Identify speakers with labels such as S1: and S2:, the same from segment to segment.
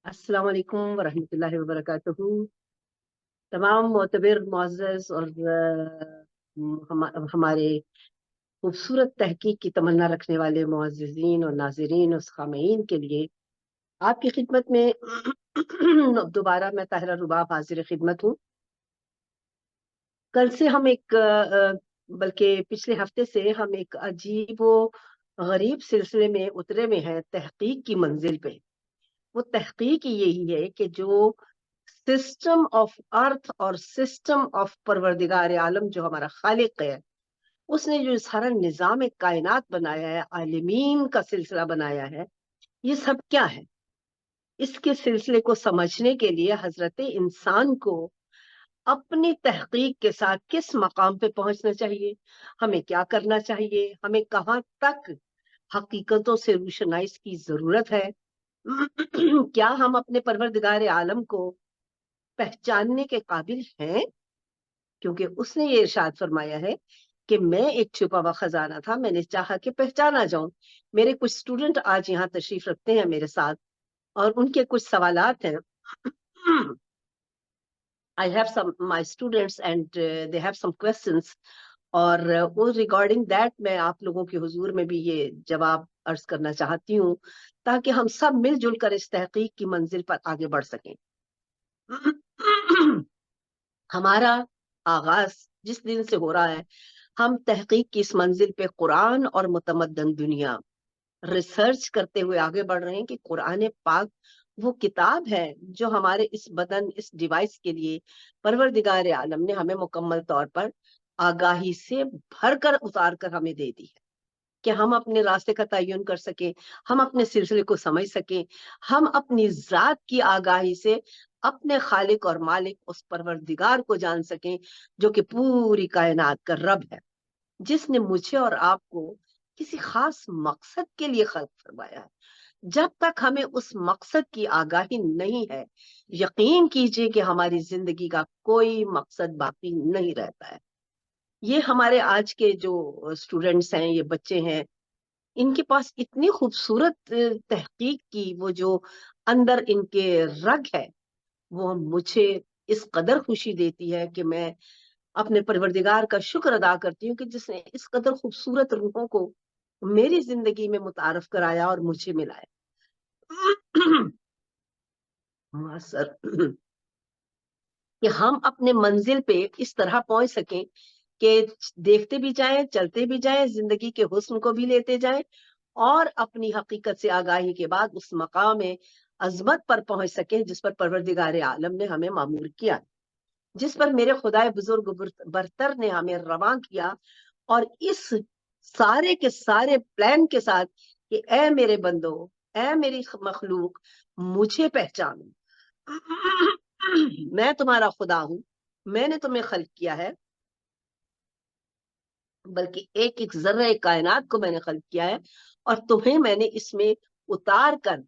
S1: السلام علیکم ورحمۃ اللہ وبرکاتہ۔ تمام معتبر معزز اور ہمارے خوبصورت تحقیق کی تمنا رکھنے والے معززین اور ناظرین اور سامعین کے لیے آپ کی خدمت میں دوبارہ میں طاہرہ رباب حاضر خدمت ہوں۔ کل سے ہم بلکہ پچھلے ہفتے سے ہم ایک عجیب و غریب سلسلے میں اترے میں ہیں، تحقیق کی منزل پہ۔ وہ تحقیق یہی ہے کہ جو سسٹم آف ارتھ اور سسٹم آف پروردگار عالم جو ہمارا خالق ہے، اس نے جو سارا نظام کائنات بنایا ہے، عالمین کا سلسلہ بنایا ہے، یہ سب کیا ہے؟ اس کے سلسلے کو سمجھنے کے لیے حضرت انسان کو اپنی تحقیق کے ساتھ کس مقام پہ پہنچنا چاہیے، ہمیں کیا کرنا چاہیے، ہمیں کہاں تک حقیقتوں سے روشنائی کی ضرورت ہے، کیا ہم اپنے پروردگار عالم کو پہچاننے کے قابل ہیں؟ کیونکہ اس نے یہ ارشاد فرمایا ہے کہ میں ایک چھپا ہوا خزانہ تھا، میں نے چاہا کہ پہچانا جاؤں۔ میرے کچھ اسٹوڈنٹ آج یہاں تشریف رکھتے ہیں میرے ساتھ، اور ان کے کچھ سوالات ہیں۔ I have my students and they have some questions، اور وہ ریگارڈنگ دیٹ میں آپ لوگوں کے حضور میں بھی یہ جواب عرض کرنا چاہتی ہوں، تاکہ ہم سب مل جل کر اس تحقیق کی منزل پر آگے بڑھ سکیں۔ ہمارا آغاز جس دن سے ہو رہا ہے، ہم تحقیق کی اس منزل پہ قرآن اور متمدن دنیا ریسرچ کرتے ہوئے آگے بڑھ رہے ہیں کہ قرآن پاک وہ کتاب ہے جو ہمارے اس بدن، اس ڈیوائس کے لیے پروردگار عالم نے ہمیں مکمل طور پر آگاہی سے بھر کر اتار کر ہمیں دے دی ہے، کہ ہم اپنے راستے کا تعین کر سکیں، ہم اپنے سلسلے کو سمجھ سکیں، ہم اپنی ذات کی آگاہی سے اپنے خالق اور مالک اس پروردگار کو جان سکیں جو کہ پوری کائنات کا رب ہے، جس نے مجھے اور آپ کو کسی خاص مقصد کے لیے خلق فرمایا ہے۔ جب تک ہمیں اس مقصد کی آگاہی نہیں ہے، یقین کیجئے کہ ہماری زندگی کا کوئی مقصد باقی نہیں رہتا ہے۔ یہ ہمارے آج کے جو اسٹوڈنٹس ہیں، یہ بچے ہیں، ان کے پاس اتنی خوبصورت تحقیق کی وہ جو اندر ان کے رگ ہے، وہ مجھے اس قدر خوشی دیتی ہے کہ میں اپنے پروردگار کا شکر ادا کرتی ہوں کہ جس نے اس قدر خوبصورت روحوں کو میری زندگی میں متعارف کرایا اور مجھے ملایا۔ سر کہ ہم اپنے منزل پہ اس طرح پہنچ سکیں کہ دیکھتے بھی جائیں، چلتے بھی جائیں، زندگی کے حسن کو بھی لیتے جائیں، اور اپنی حقیقت سے آگاہی کے بعد اس مقام عظمت پر پہنچ سکیں جس پر پروردگار عالم نے ہمیں معمور کیا، جس پر میرے خدائے بزرگ برتر نے ہمیں رواں کیا، اور اس سارے کے سارے پلان کے ساتھ کہ اے میرے بندو، اے میری مخلوق، مجھے پہچانو، میں تمہارا خدا ہوں، میں نے تمہیں خلق کیا ہے، بلکہ ایک ایک ذرہ کائنات کو میں نے خلق کیا ہے، اور تمہیں میں نے اس میں اتار کر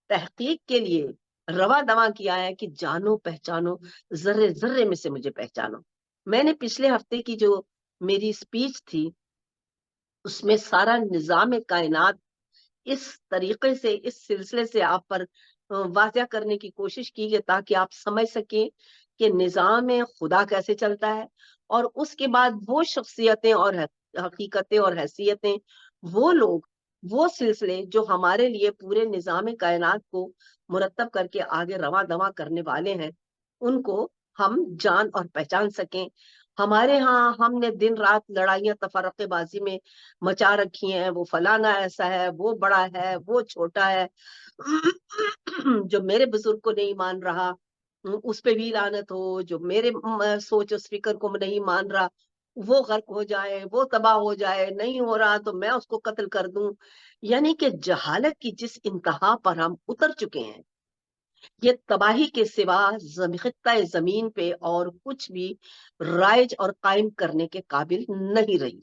S1: تحقیق کے لیے رواں دواں کیا ہے کہ جانو، پہچانو، ذرے ذرے میں سے مجھے پہچانو۔ میں نے پچھلے ہفتے کی جو میری اسپیچ تھی، اس میں سارا نظام کائنات اس طریقے سے، اس سلسلے سے آپ پر واضح کرنے کی کوشش کی گئی تاکہ آپ سمجھ سکیں کہ نظام خدا کیسے چلتا ہے، اور اس کے بعد وہ شخصیتیں اور حقیقتیں اور حیثیتیں، وہ لوگ، وہ سلسلے جو ہمارے لیے پورے نظام کائنات کو مرتب کر کے آگے رواں دواں کرنے والے ہیں، ان کو ہم جان اور پہچان سکیں۔ ہمارے ہاں ہم نے دن رات لڑائیاں تفرقے بازی میں مچا رکھی ہیں، وہ فلانا ایسا ہے، وہ بڑا ہے، وہ چھوٹا ہے، جو میرے بزرگ کو نہیں مان رہا اس پہ بھی لعنت ہو، جو میرے سوچ اس فکر کو نہیں مان رہا وہ غرق ہو جائے، وہ تباہ ہو جائے، نہیں ہو رہا تو میں اس کو قتل کر دوں۔ یعنی کہ جہالت کی جس انتہا پر ہم اتر چکے ہیں، یہ تباہی کے سوا خطہ زمین پہ اور کچھ بھی رائج اور قائم کرنے کے قابل نہیں رہی۔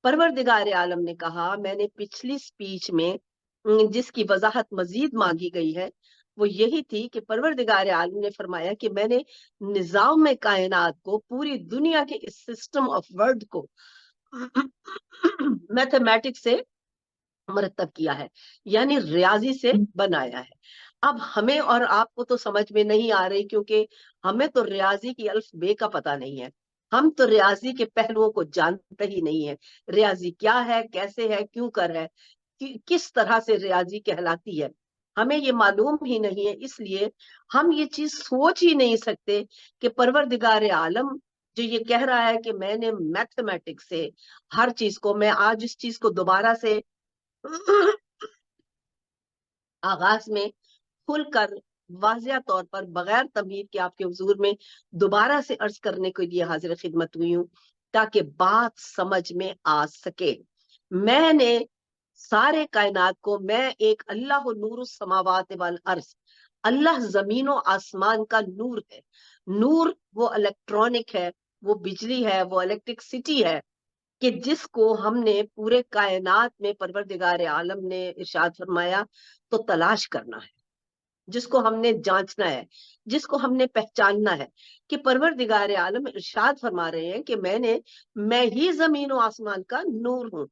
S1: پروردگار عالم نے کہا، میں نے پچھلی سپیچ میں جس کی وضاحت مزید مانگی گئی ہے وہ یہی تھی کہ پروردگار عالم نے فرمایا کہ میں نے نظام کائنات کو، پوری دنیا کے اس سسٹم آف ورڈ کو میتھمیٹکس سے مرتب کیا ہے، یعنی ریاضی سے بنایا ہے۔ अब हमें और आपको तो समझ में नहीं आ रही, क्योंकि हमें तो रियाजी की अल्फ बे का पता नहीं है। हम तो रियाजी के पहलुओं को जानते ही नहीं है। रियाजी क्या है, कैसे है, क्यों कर है, किस तरह से रियाजी कहलाती है, हमें ये मालूम ही नहीं है। इसलिए हम ये चीज सोच ही नहीं सकते कि परवरदिगार आलम जो ये कह रहा है कि मैंने मैथमेटिक्स से हर चीज को, मैं आज इस चीज को दोबारा से आगाज में खुलकर वाजिया तौर पर बगैर तमहीद के आपके हुजूर में दोबारा से अर्ज करने के लिए हाजिर खिदमत हुई हूँ, ताकि बात समझ में आ सके। मैंने सारे कायनात को, मैं एक अल्लाह नूर समावात वल अर्ज, अल्लाह जमीनों आसमान का नूर है। नूर वो इलेक्ट्रॉनिक है, वो बिजली है, वो इलेक्ट्रिसिटी है, कि जिसको हमने पूरे कायनात में परवरदिगार आलम ने इरशाद फरमाया तो तलाश करना है, जिसको हमने जांचना है, जिसको हमने पहचानना है, कि परवरदिगार आलम इरशाद फरमा रहे हैं कि मैं ही जमीन और आसमान का नूर हूं।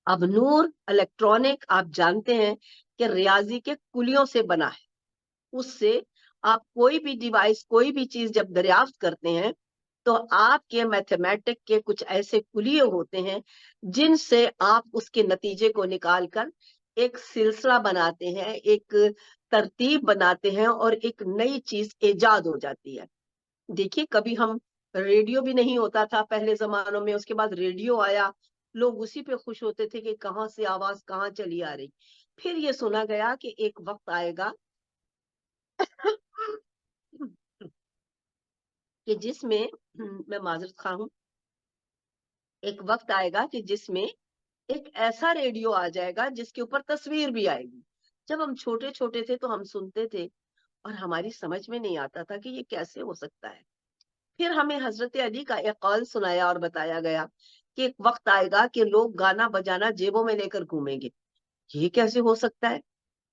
S1: अब नूर इलेक्ट्रॉनिक आप जानते हैं कि रियाजी के कुलियों से बना है। उससे आप कोई भी डिवाइस, कोई भी चीज जब दरियाफ्त करते हैं तो आपके मैथमेटिक के कुछ ऐसे कुलिये होते हैं जिनसे आप उसके नतीजे को निकाल कर एक सिलसिला बनाते हैं, एक तरतीब बनाते हैं, और एक नई चीज इजाद हो जाती है। देखिए, कभी हम, रेडियो भी नहीं होता था पहले जमानों में, उसके बाद रेडियो आया, लोग उसी पे खुश होते थे कि कहाँ से आवाज कहाँ चली आ रही। फिर ये सुना गया कि एक वक्त आएगा कि जिसमें, मैं माजरत खा हूं, एक वक्त आएगा कि जिसमें एक ऐसा रेडियो आ जाएगा जिसके ऊपर तस्वीर भी आएगी। जब हम छोटे छोटे थे तो हम सुनते थे और हमारी समझ में नहीं आता था कि ये कैसे हो सकता है। फिर हमें हजरत अली का एक कौल सुनाया और बताया गया कि एक वक्त आएगा कि लोग गाना बजाना जेबों में लेकर घूमेंगे। ये कैसे हो सकता है?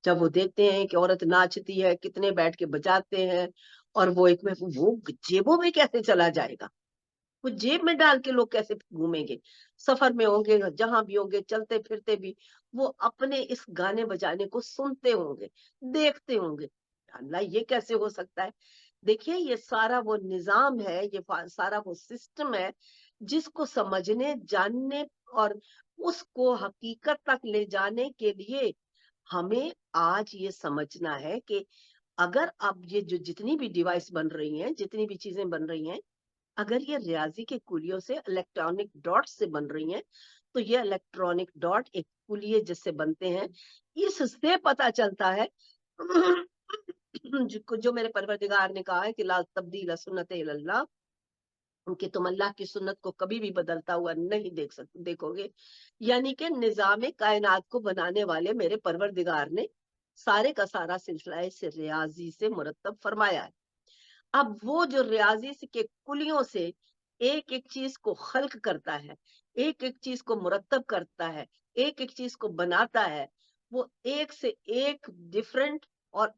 S1: जब वो देखते हैं कि औरत नाचती है, कितने बैठ के बजाते हैं, और वो एक में वो जेबों में कैसे चला जाएगा, वो जेब में डाल के लोग कैसे घूमेंगे, सफर में होंगे, जहां भी होंगे, चलते फिरते भी वो अपने इस गाने बजाने को सुनते होंगे, देखते होंगे। अल्लाह, ये कैसे हो सकता है? देखिए, ये सारा वो निजाम है, ये सारा वो सिस्टम है, जिसको समझने, जानने और उसको हकीकत तक ले जाने के लिए हमें आज ये समझना है कि अगर अब ये जो जितनी भी डिवाइस बन रही हैं, जितनी भी चीजें बन रही हैं, अगर ये रियाजी के कुलियों से, इलेक्ट्रॉनिक डॉट से बन रही हैं, तो ये इलेक्ट्रॉनिक डॉट एक कुलिये जिससे बनते हैं, इससे पता चलता है जो मेरे परवरदिगार ने कहा है कि ला तब्दील सुन्नत इल्लल्लाह, कि तुम अल्लाह की सुन्नत को कभी भी बदलता हुआ नहीं देखोगे। यानी कि निजाम कायनात को बनाने वाले मेरे परवरदिगार ने सारे का सारा सिलसिला से रियाजी से मुरतब फरमाया है। अब वो जो रियाजी के कुलियों से एक एक चीज को खल्क करता है, एक एक चीज को मुरतब करता है, एक एक चीज को बनाता है, वो एक से एक डिफरेंट और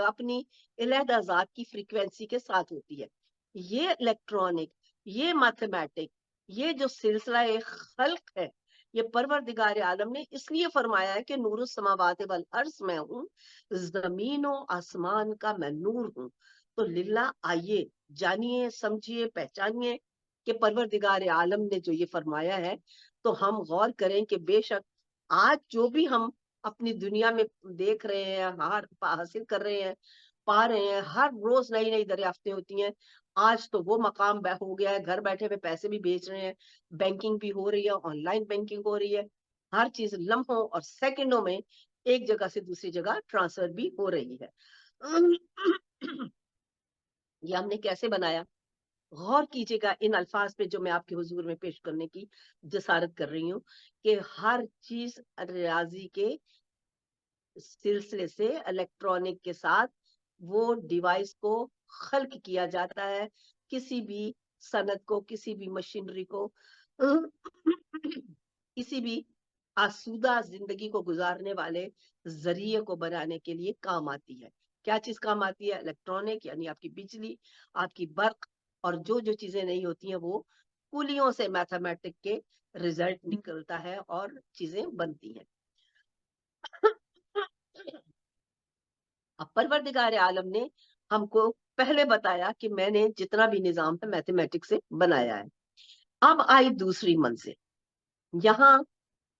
S1: अपनी अलहदा जात की फ्रीक्वेंसी के साथ होती है। ये इलेक्ट्रॉनिक, ये मैथमेटिक, ये जो सिलसिला खल्क है, ये परवरदिगार आलम ने इसलिए फरमाया है कि नूर समावात वल अर्ज मैं हूँ, जमीनों आसमान का मैं नूर हूँ। तो लिल्ला, आइए जानिए, समझिए, पहचानिए कि परवरदिगार आलम ने जो ये फरमाया है, तो हम गौर करें कि बेशक आज जो भी हम अपनी दुनिया में देख रहे हैं, हासिल कर रहे हैं, पा रहे हैं, हर रोज नई नई दरियाफ्तें होती हैं। आज तो वो मकाम हो गया है, घर बैठे हुए पैसे भी भेज रहे हैं, बैंकिंग भी हो रही है, ऑनलाइन बैंकिंग हो रही है, हर चीज लम्हों और सेकंडों में एक जगह से दूसरी जगह ट्रांसफर भी हो रही है। ये हमने कैसे बनाया? गौर कीजिएगा इन अल्फाज पे जो मैं आपके हुजूर में पेश करने की जसारत कर रही हूँ, कि हर चीज रियाजी के सिलसिले से, इलेक्ट्रॉनिक के साथ वो डिवाइस को खल्क किया जाता है, किसी भी सनत को, किसी भी मशीनरी को, किसी भी आसूदा जिंदगी को गुजारने वाले जरिए को बनाने के लिए काम आती है। क्या चीज काम आती है? इलेक्ट्रॉनिक, यानी आपकी बिजली, आपकी बर्क, और जो जो चीजें नहीं होती हैं वो कुलियों से मैथमेटिक के रिजल्ट निकलता है और चीजें बनती हैं। अब परवरदिगार आलम ने हमको पहले बताया कि मैंने जितना भी निजाम है मैथमेटिक्स से बनाया है। अब आई दूसरी मंजिल। यहाँ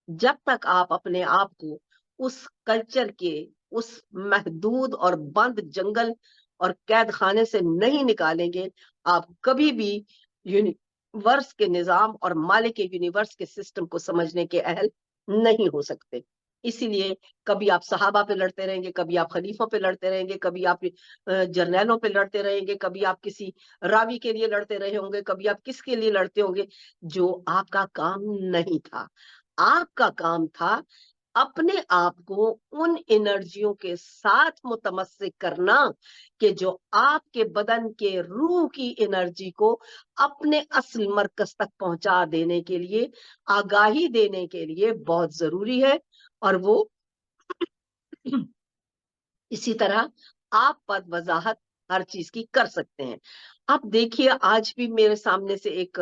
S1: जब तक आप अपने आप को उस कल्चर के उस महदूद और बंद जंगल और कैद खाने से नहीं निकालेंगे, आप कभी भी यूनिवर्स के निजाम और मालिक यूनिवर्स के सिस्टम को समझने के अहल नहीं हो सकते। इसीलिए कभी आप सहाबा पे लड़ते रहेंगे, कभी आप खलीफों पे लड़ते रहेंगे, कभी आप जर्नैलों पे लड़ते रहेंगे, कभी आप किसी रावी के लिए लड़ते रहे होंगे, कभी आप किसके लिए लड़ते होंगे, जो आपका काम नहीं था। आपका काम था अपने आप को उन एनर्जियों के साथ मुतमस्सिक करना कि जो आपके बदन के रूह की एनर्जी को अपने असल मरकज तक पहुंचा देने के लिए, आगाही देने के लिए बहुत जरूरी है। और वो इसी तरह आप पद वजाहत हर चीज की कर सकते हैं। अब देखिए, आज भी मेरे सामने से एक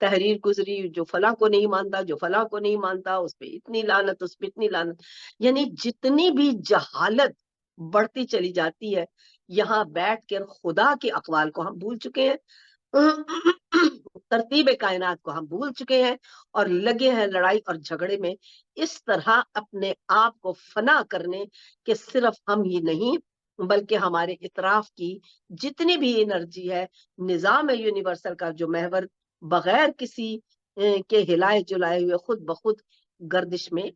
S1: तहरीर गुजरी, जो फला को नहीं मानता, जो फला को नहीं मानता, उस पे इतनी लानत, उस पे इतनी लानत। यानी जितनी भी जहालत बढ़ती चली जाती है, यहाँ बैठ कर खुदा के अकवाल को हम भूल चुके हैं, तरतीब कायनात को हम भूल चुके हैं, और लगे हैं लड़ाई और झगड़े में, इस तरह अपने आप को फना करने के सिर्फ हम ही नहीं बल्कि हमारे इतराफ की जितनी भी एनर्जी है, निजाम यूनिवर्सल का जो महवर बगैर किसी के हिलाए जुलाए हुए खुद ब खुद गर्दिश में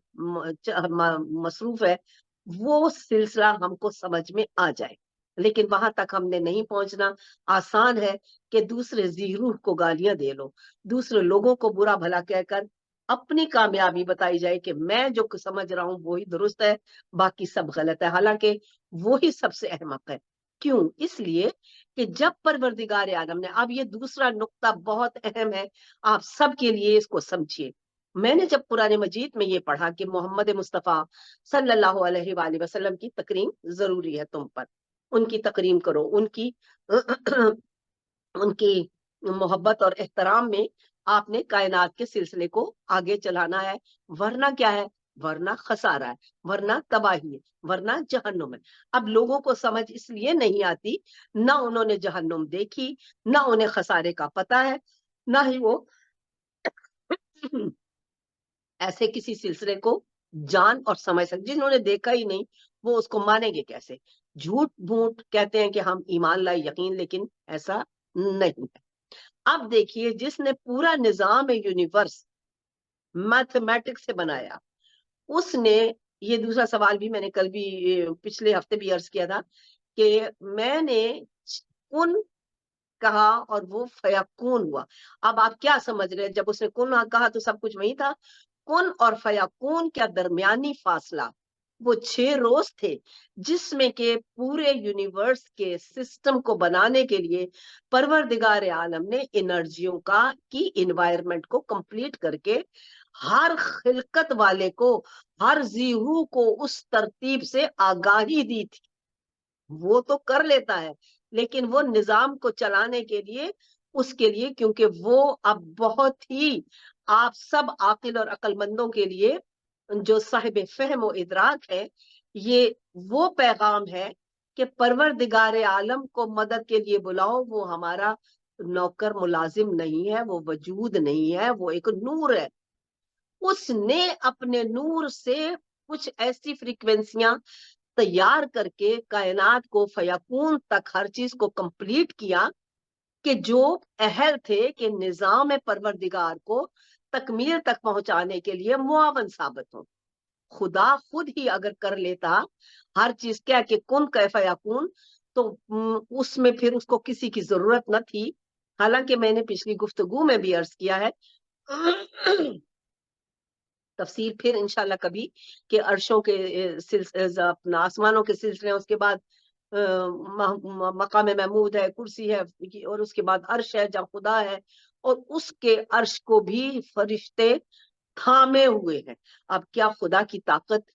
S1: मसरूफ है, वो सिलसिला हमको समझ में आ जाए। लेकिन वहां तक हमने नहीं पहुंचना। आसान है कि दूसरे ज़ीरूह को गालियां दे लो, दूसरे लोगों को बुरा भला कहकर अपनी कामयाबी बताई जाए कि मैं जो समझ रहा हूं वो ही दुरुस्त है, बाकी सब गलत है, हालांकि वो ही सबसे अहमक है। क्यों? इसलिए कि जब परवरदिगार आलम ने, अब ये दूसरा नुक्ता बहुत अहम है, आप सबके लिए इसको समझिए। मैंने जब कुरान मजीद में ये पढ़ा कि मोहम्मद मुस्तफ़ा सल्लल्लाहु अलैहि वसल्लम की तकरीम जरूरी है तुम पर, उनकी तकरीम करो, उनकी उनकी मोहब्बत और एहतराम में आपने कायनात के सिलसिले को आगे चलाना है, वरना क्या है, वरना खसारा है, वरना तबाही है, वरना जहन्नुम है। अब लोगों को समझ इसलिए नहीं आती, ना उन्होंने जहन्नुम देखी, ना उन्हें खसारे का पता है, ना ही वो ऐसे किसी सिलसिले को जान और समझ सकते। जिन्होंने देखा ही नहीं, वो उसको मानेंगे कैसे? झूठ मूठ कहते हैं कि हम ईमान लाए यकीन, लेकिन ऐसा नहीं है। अब देखिए, जिसने पूरा निजाम यूनिवर्स मैथमेटिक्स से बनाया, उसने, ये दूसरा सवाल भी मैंने कल भी पिछले हफ्ते भी अर्ज किया था कि मैंने कुन कहा और वो फयाकून हुआ। अब आप क्या समझ रहे हैं? जब उसने कुन कहा तो सब कुछ वही था। कुन और फयाकून क्या दरमियानी फासला वो 6 रोज थे, जिसमें के पूरे यूनिवर्स के सिस्टम को बनाने के लिए परवरदिगार आलम ने एनर्जियों का की इन्वायरमेंट को कंप्लीट करके हर खिलकत वाले को, हर जीरू को उस तरतीब से आगाही दी थी। वो तो कर लेता है, लेकिन वो निजाम को चलाने के लिए, उसके लिए, क्योंकि वो अब बहुत ही, आप सब आकिल और अक्लमंदों के लिए जो साहिब फहम और इदराक है, ये वो पैगाम है कि परवरदिगार आलम को मदद के लिए बुलाओ। वो हमारा नौकर मुलाजिम नहीं है, वो वजूद नहीं है, वो एक नूर है। उसने अपने नूर से कुछ ऐसी फ्रीक्वेंसियां तैयार करके कायनात को फयाकून तक हर चीज को कंप्लीट किया कि जो अहल थे कि निजाम परवरदिगार को तकमील तक पहुंचाने के लिए मुआवन साबित हो। खुदा खुद ही अगर कर लेता हर चीज क्या कि कुन कैफा यकून, तो उसमें फिर उसको किसी की जरूरत न थी। हालांकि मैंने पिछली गुफ्तगू में भी अर्ज किया है, तफसीर फिर इंशाल्लाह कभी, कि अर्शों के अपना आसमानों के सिलसिले, उसके बाद मकाम महमूद है, कुर्सी है, और उसके बाद अर्श है जहाँ खुदा है, और उसके अर्श को भी फरिश्ते थामे हुए हैं। अब क्या खुदा की ताकत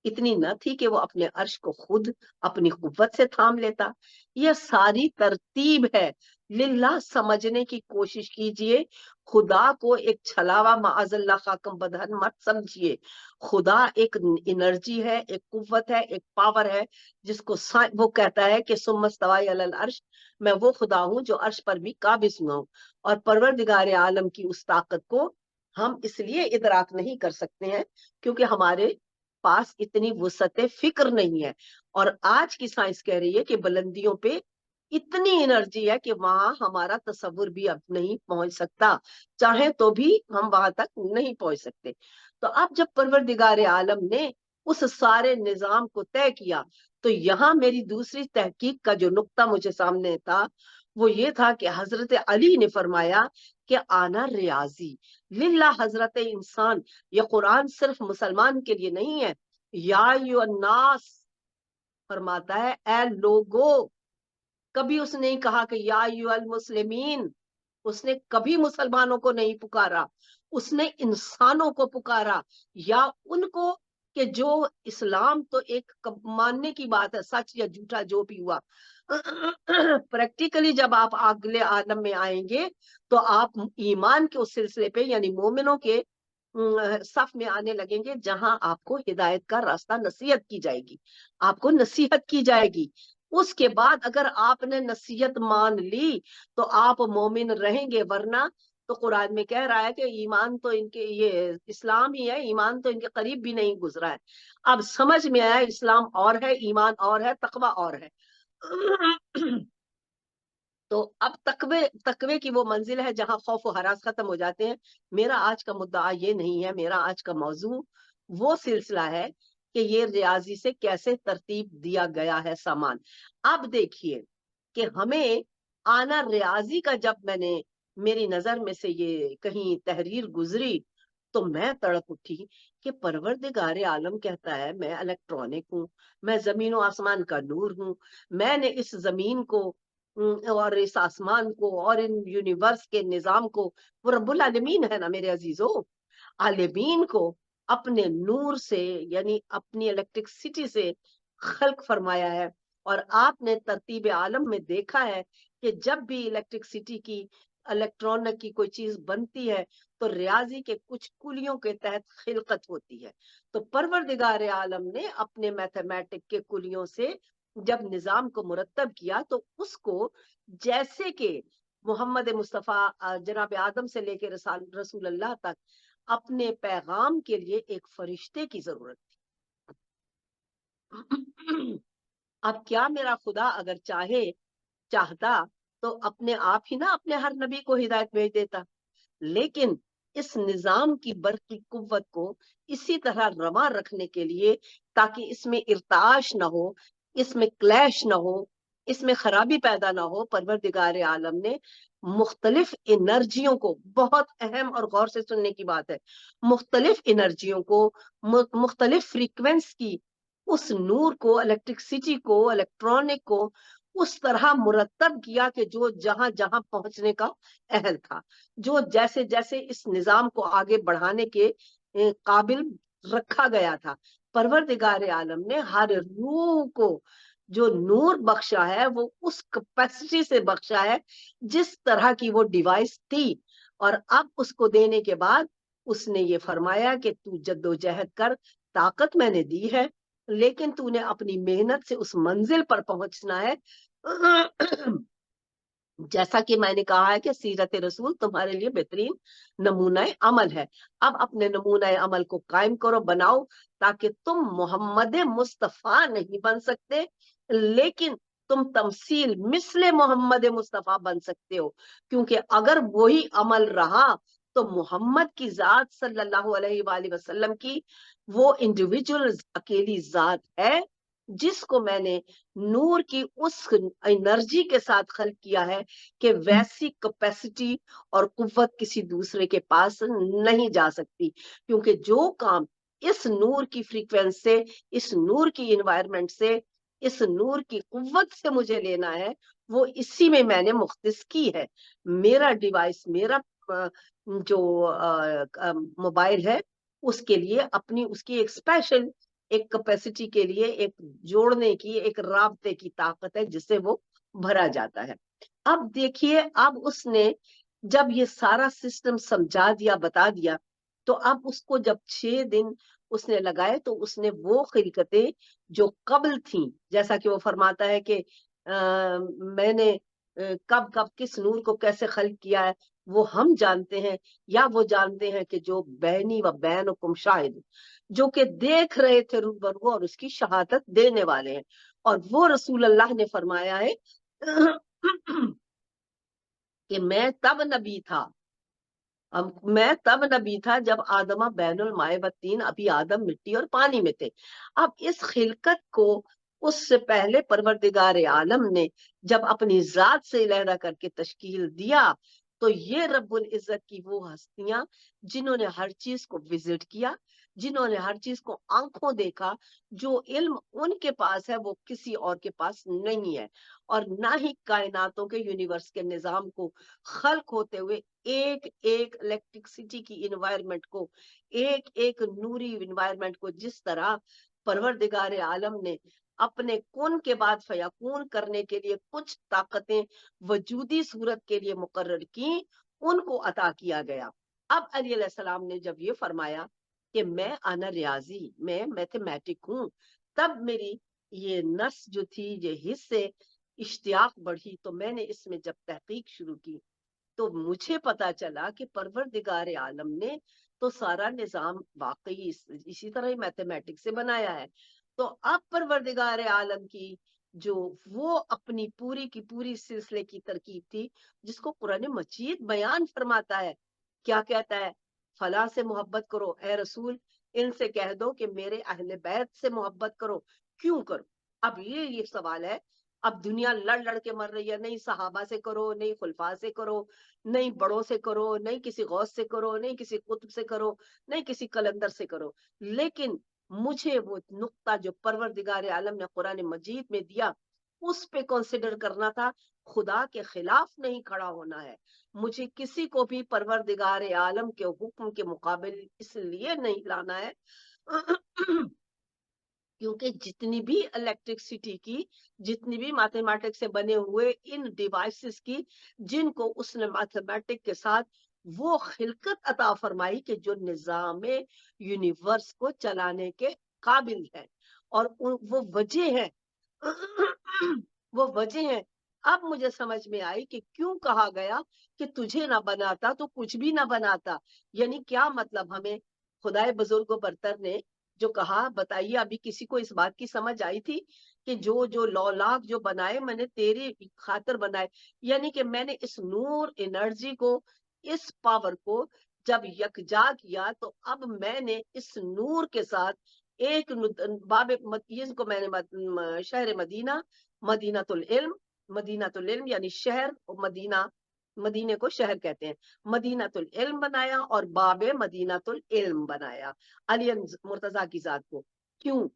S1: इतनी न थी कि वो अपने अर्श को खुद अपनी कुव्वत से थाम लेता? यह सारी तरतीब है। लिल्लाह समझने की कोशिश कीजिए, خدا کو ایک چھلاوا معاذ اللہ خاکم بدہن مت سمجھیے. خدا ایک انرجی ہے، ایک قوت ہے، ایک پاور ہے، جس کو وہ کہتا ہے کہ ثم استوى علی العرش، میں وہ خدا ہوں جو عرش پر بھی قابض ہوا ہوں. اور پروردگار عالم کی اس طاقت کو ہم اس لیے ادراک نہیں کر سکتے ہیں کیونکہ ہمارے پاس اتنی وسعت فکر نہیں ہے. اور آج کی سائنس کہہ رہی ہے کہ بلندیوں پہ اتنی انرجی ہے کہ وہاں ہمارا تصور بھی اب نہیں پہنچ سکتا، چاہے تو بھی ہم وہاں تک نہیں پہنچ سکتے. تو اب جب پروردگار عالم نے اس سارے نظام کو طے کیا تو یہاں میری دوسری تحقیق کا جو نقطہ مجھے سامنے تھا وہ یہ تھا کہ حضرت علی نے فرمایا کہ آنا ریاضی للہ. حضرت انسان، یہ قرآن صرف مسلمان کے لیے نہیں ہے. یا ایھا الناس فرماتا ہے اے لوگو. کبھی اس نے نہیں کہا کہ یا ایھا المسلمین، اس نے کبھی مسلمانوں کو نہیں پکارا، اس نے انسانوں کو پکارا. یا ان کو کہ جو اسلام تو ایک ماننے کی بات ہے، سچ یا جھوٹا جو بھی ہوا. پریکٹیکلی جب آپ اگلے عالم میں آئیں گے تو آپ ایمان کے اس سلسلے پہ یعنی مومنوں کے صف میں آنے لگیں گے جہاں آپ کو ہدایت کا راستہ نصیحت کی جائے گی، آپ کو نصیحت کی جائے گی. اس کے بعد اگر آپ نے نصیحت مان لی تو آپ مومن رہیں گے، ورنہ تو قرآن میں کہہ رہا ہے کہ ایمان تو ان کے یہ اسلام ہی ہے، ایمان تو ان کے قریب بھی نہیں گزرا ہے. اب سمجھ میں آیا اسلام اور ہے، ایمان اور ہے، تقوی اور ہے. تو اب تقوی کی وہ منزل ہے جہاں خوف و ہراس ختم ہو جاتے ہیں. میرا آج کا مدعا یہ نہیں ہے، میرا آج کا موضوع وہ سلسلہ ہے کہ یہ ریاضی سے کیسے ترتیب دیا گیا ہے سامان. اب دیکھیے کہ ہمیں آنا ریاضی کا جب میں نے میری نظر میں سے یہ کہیں تحریر گزری تو میں تڑپ اٹھی کہ پروردگار عالم کہتا ہے میں الیکٹرانک ہوں، میں زمین و آسمان کا نور ہوں، میں نے اس زمین کو اور اس آسمان کو اور ان یونیورس کے نظام کو، وہ رب العالمین ہے نا میرے عزیزو، عالمین کو اپنے نور سے یعنی اپنی الیکٹرکسٹی سے خلق فرمایا ہے. اور آپ نے ترتیب عالم میں دیکھا ہے کہ جب بھی الیکٹرکسٹی کی الیکٹرانک کی کوئی چیز بنتی ہے تو ریاضی کے کچھ کلیوں کے تحت خلقت ہوتی ہے. تو پروردگار عالم نے اپنے میتھمیٹک کے کلیوں سے جب نظام کو مرتب کیا تو اس کو جیسے کہ محمد مصطفیٰ جناب آدم سے لے کے رسول اللہ تک اپنے پیغام کے لیے ایک فرشتے کی ضرورت تھی. اب کیا میرا خدا اگر چاہتا تو اپنے آپ ہی نہ اپنے ہر نبی کو ہدایت بھیج دیتا، لیکن اس نظام کی برقی قوت کو اسی طرح رواں رکھنے کے لیے تاکہ اس میں ارتعاش نہ ہو، اس میں کلیش نہ ہو، اس میں خرابی پیدا نہ ہو، پروردگار عالم نے مختلف انرجیوں کو، بہت اہم اور غور سے سننے کی بات ہے، مختلف انرجیوں کو، مختلف فریکوینس کی اس نور کو، الیکٹرکسٹی کو، الیکٹرانک کو اس طرح مرتب کیا کہ جو جہاں جہاں پہنچنے کا اہل تھا، جو جیسے جیسے اس نظام کو آگے بڑھانے کے قابل رکھا گیا تھا. پروردگار عالم نے ہر روح کو جو نور بخشا ہے وہ اس کیپیسٹی سے بخشا ہے جس طرح کی وہ ڈیوائس تھی. اور اب اس کو دینے کے بعد اس نے یہ فرمایا کہ تو جد و جہد کر، طاقت میں نے دی ہے لیکن تو نے اپنی محنت سے اس منزل پر پہنچنا ہے. جیسا کہ میں نے کہا ہے کہ سیرت رسول تمہارے لیے بہترین نمونہ عمل ہے. اب اپنے نمونہ عمل کو قائم کرو، بناؤ، تاکہ تم محمد مصطفیٰ نہیں بن سکتے لیکن تم تمثیل مثل محمد مصطفیٰ بن سکتے ہو. کیونکہ اگر وہی عمل رہا تو محمد کی ذات صلی اللہ علیہ وآلہ وسلم کی وہ انڈیویجول اکیلی ذات ہے جس کو میں نے نور کی اس انرجی کے ساتھ خلق کیا ہے کہ ویسی کیپیسٹی اور قوت کسی دوسرے کے پاس نہیں جا سکتی. کیونکہ جو کام اس نور کی فریکوینس سے، اس نور کی انوائرمنٹ سے، اس نور کی قوت سے مجھے لینا ہے وہ اسی میں نے مختص کی ہے. میرا ڈیوائس، میرا جو موبائل ہے اس کے لیے اپنی اس کی ایک اسپیشل ایک کیپیسٹی کے لیے ایک جوڑنے کی، ایک رابطے کی طاقت ہے جس سے وہ بھرا جاتا ہے. اب دیکھیے اب اس نے जब ये सारा सिस्टम समझा दिया, बता दिया, तो अब उसको जब 6 दिन उसने लगाए तो उसने वो खिलकतें जो कब्ल थी, जैसा कि वो फरमाता है कि मैंने कब कब किस नूर को कैसे खल्क किया है, वो हम जानते हैं, या वो जानते हैं कि जो बैनी व बैनुकुम शाहिद, जो कि देख रहे थे रूबरू और उसकी शहादत देने वाले हैं। और वो रसूल अल्लाह ने फरमाया है कि मैं तब नबी था, मैं तब नबी था जब आदमा बैनुल माए बत्तीन, अभी आदम मिट्टी और पानी में थे। अब इस खिलकत को उससे पहले परवरदिगार आलम ने जब अपनी जात से लहदा करके तश्कील दिया, तो ये रब्बुल इज्जत की वो हस्तियां जिन्होंने हर चीज को विजिट किया, जिन्होंने हर चीज को आंखों देखा, जो इल्म उनके पास है वो किसी और के पास नहीं है, और ना ही कायनातों के यूनिवर्स के निजाम को खल्क होते हुए एक एक इलेक्ट्रिसिटी की इन्वायरमेंट को, एक एक नूरी इन्वायरमेंट को जिस तरह परवरदिगार आलम ने अपने कुन के बाद फयाकून करने के लिए कुछ ताकतें वजूदी सूरत के लिए मुकर्रर की, उनको अता किया गया। अब अली अलैहिस्सलाम ने जब ये फरमाया कि मैं आना रियाजी, मैं मैथमेटिक हूं, तब मेरी ये नस जो थी, ये हिस्से इश्तियाक बढ़ी, तो मैंने इसमें जब तहकीक शुरू की तो मुझे पता चला कि परवरदिगार आलम ने तो सारा निजाम वाकई इसी तरह ही मैथमेटिक्स से बनाया है। तो अब परवरदिगार आलम की जो वो अपनी पूरी की पूरी सिलसिले की तरकीब थी, जिसको कुरान मजीद बयान फरमाता है, क्या कहता है, फला से मोहब्बत करो ए रसूल, इनसे कह दो कि मेरे अहले बैत से मोहब्बत करो। क्यों करो? अब ये सवाल है। अब दुनिया लड़ लड़ के मर रही है, नहीं सहाबा से करो, नहीं खुलफा से करो, नहीं बड़ों से करो, नहीं किसी गौस से करो, नहीं किसी कुतुब से करो, नहीं किसी कलंदर से करो, लेकिन मुझे वो नुक्ता जो परवरदिगार आलम ने कुरान मजीद में दिया, उस पे कंसिडर करना था। खुदा के खिलाफ नहीं खड़ा होना है, मुझे किसी को भी परवरदिगार आलम के हुक्म के मुकाबिल इसलिए नहीं लाना है क्योंकि जितनी भी इलेक्ट्रिसिटी की, जितनी भी मैथमेटिक्स से बने हुए इन डिवाइसेस की, जिनको उसने मैथमेटिक के साथ वो खिलकत अता फरमाई कि जो निजाम यूनिवर्स को चलाने के काबिल है, और वो वजह है वो वजह है। अब मुझे समझ में आई कि क्यों कहा गया कि तुझे ना बनाता तो कुछ भी ना बनाता। यानी क्या मतलब, हमें खुदाए बुजुर्ग बरतर ने जो कहा, बताइए अभी किसी को इस बात की समझ आई थी कि जो जो लौलाक जो बनाए मैंने तेरी खातिर बनाए, यानी कि मैंने इस नूर एनर्जी को, इस पावर को जब यकजा किया, तो अब मैंने इस नूर के साथ एक बाबे को मैंने शहर मदीना, मदीनातुल इल्म, मदीनातुल इल्म यानी शहर, और मदीना, मदीने को शहर कहते हैं, मदीनातुल इल्म बनाया और बाबे मदीनातुल इल्म बनाया अली मुर्तजा की जात को। क्यों?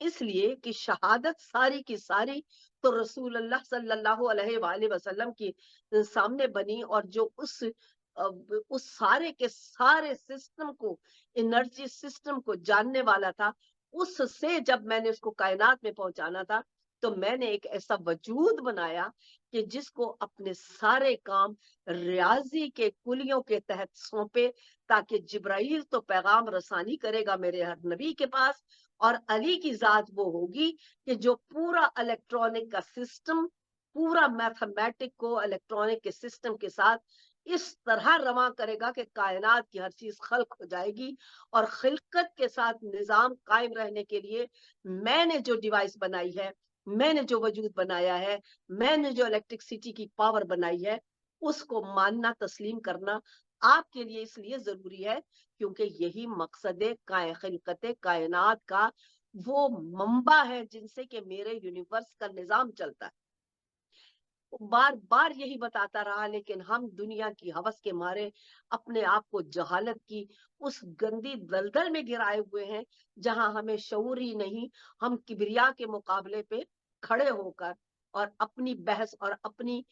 S1: इसलिए कि शहादत सारी की सारी तो रसूल अल्लाह सल्लल्लाहु अलैहि वसल्लम की सामने बनी, और जो उस सारे के सारे सिस्टम को, एनर्जी सिस्टम को जानने वाला था, उससे जब मैंने उसको कायनात में पहुंचाना था, तो मैंने एक ऐसा वजूद बनाया कि जिसको अपने सारे काम रियाजी के कुलियों के तहत सौंपे, ताकि जिब्राइल तो पैगाम रसानी करेगा मेरे हर नबी के पास, और अली की जात वो होगी कि जो पूरा इलेक्ट्रॉनिक का सिस्टम, पूरा मैथमेटिक को इलेक्ट्रॉनिक के सिस्टम के साथ इस तरह रवा करेगा कि कायनात की हर चीज खल्क हो जाएगी, और खिलकत के साथ निजाम कायम रहने के लिए मैंने जो डिवाइस बनाई है, मैंने जो वजूद बनाया है, मैंने जो इलेक्ट्रिसिटी की पावर बनाई है, उसको मानना, तस्लीम करना आपके लिए इसलिए जरूरी है क्योंकि यही मकसद खिलकत कायनात का वो मंबा है जिनसे कि मेरे यूनिवर्स का निजाम चलता है। बार बार यही बताता रहा, लेकिन हम दुनिया की हवस के मारे अपने आप को जहालत की उस गंदी दलदल में गिराए हुए हैं, जहां हमें शऊर ही नहीं, हम किबरिया के मुकाबले पे खड़े होकर और अपनी बहस और अपनी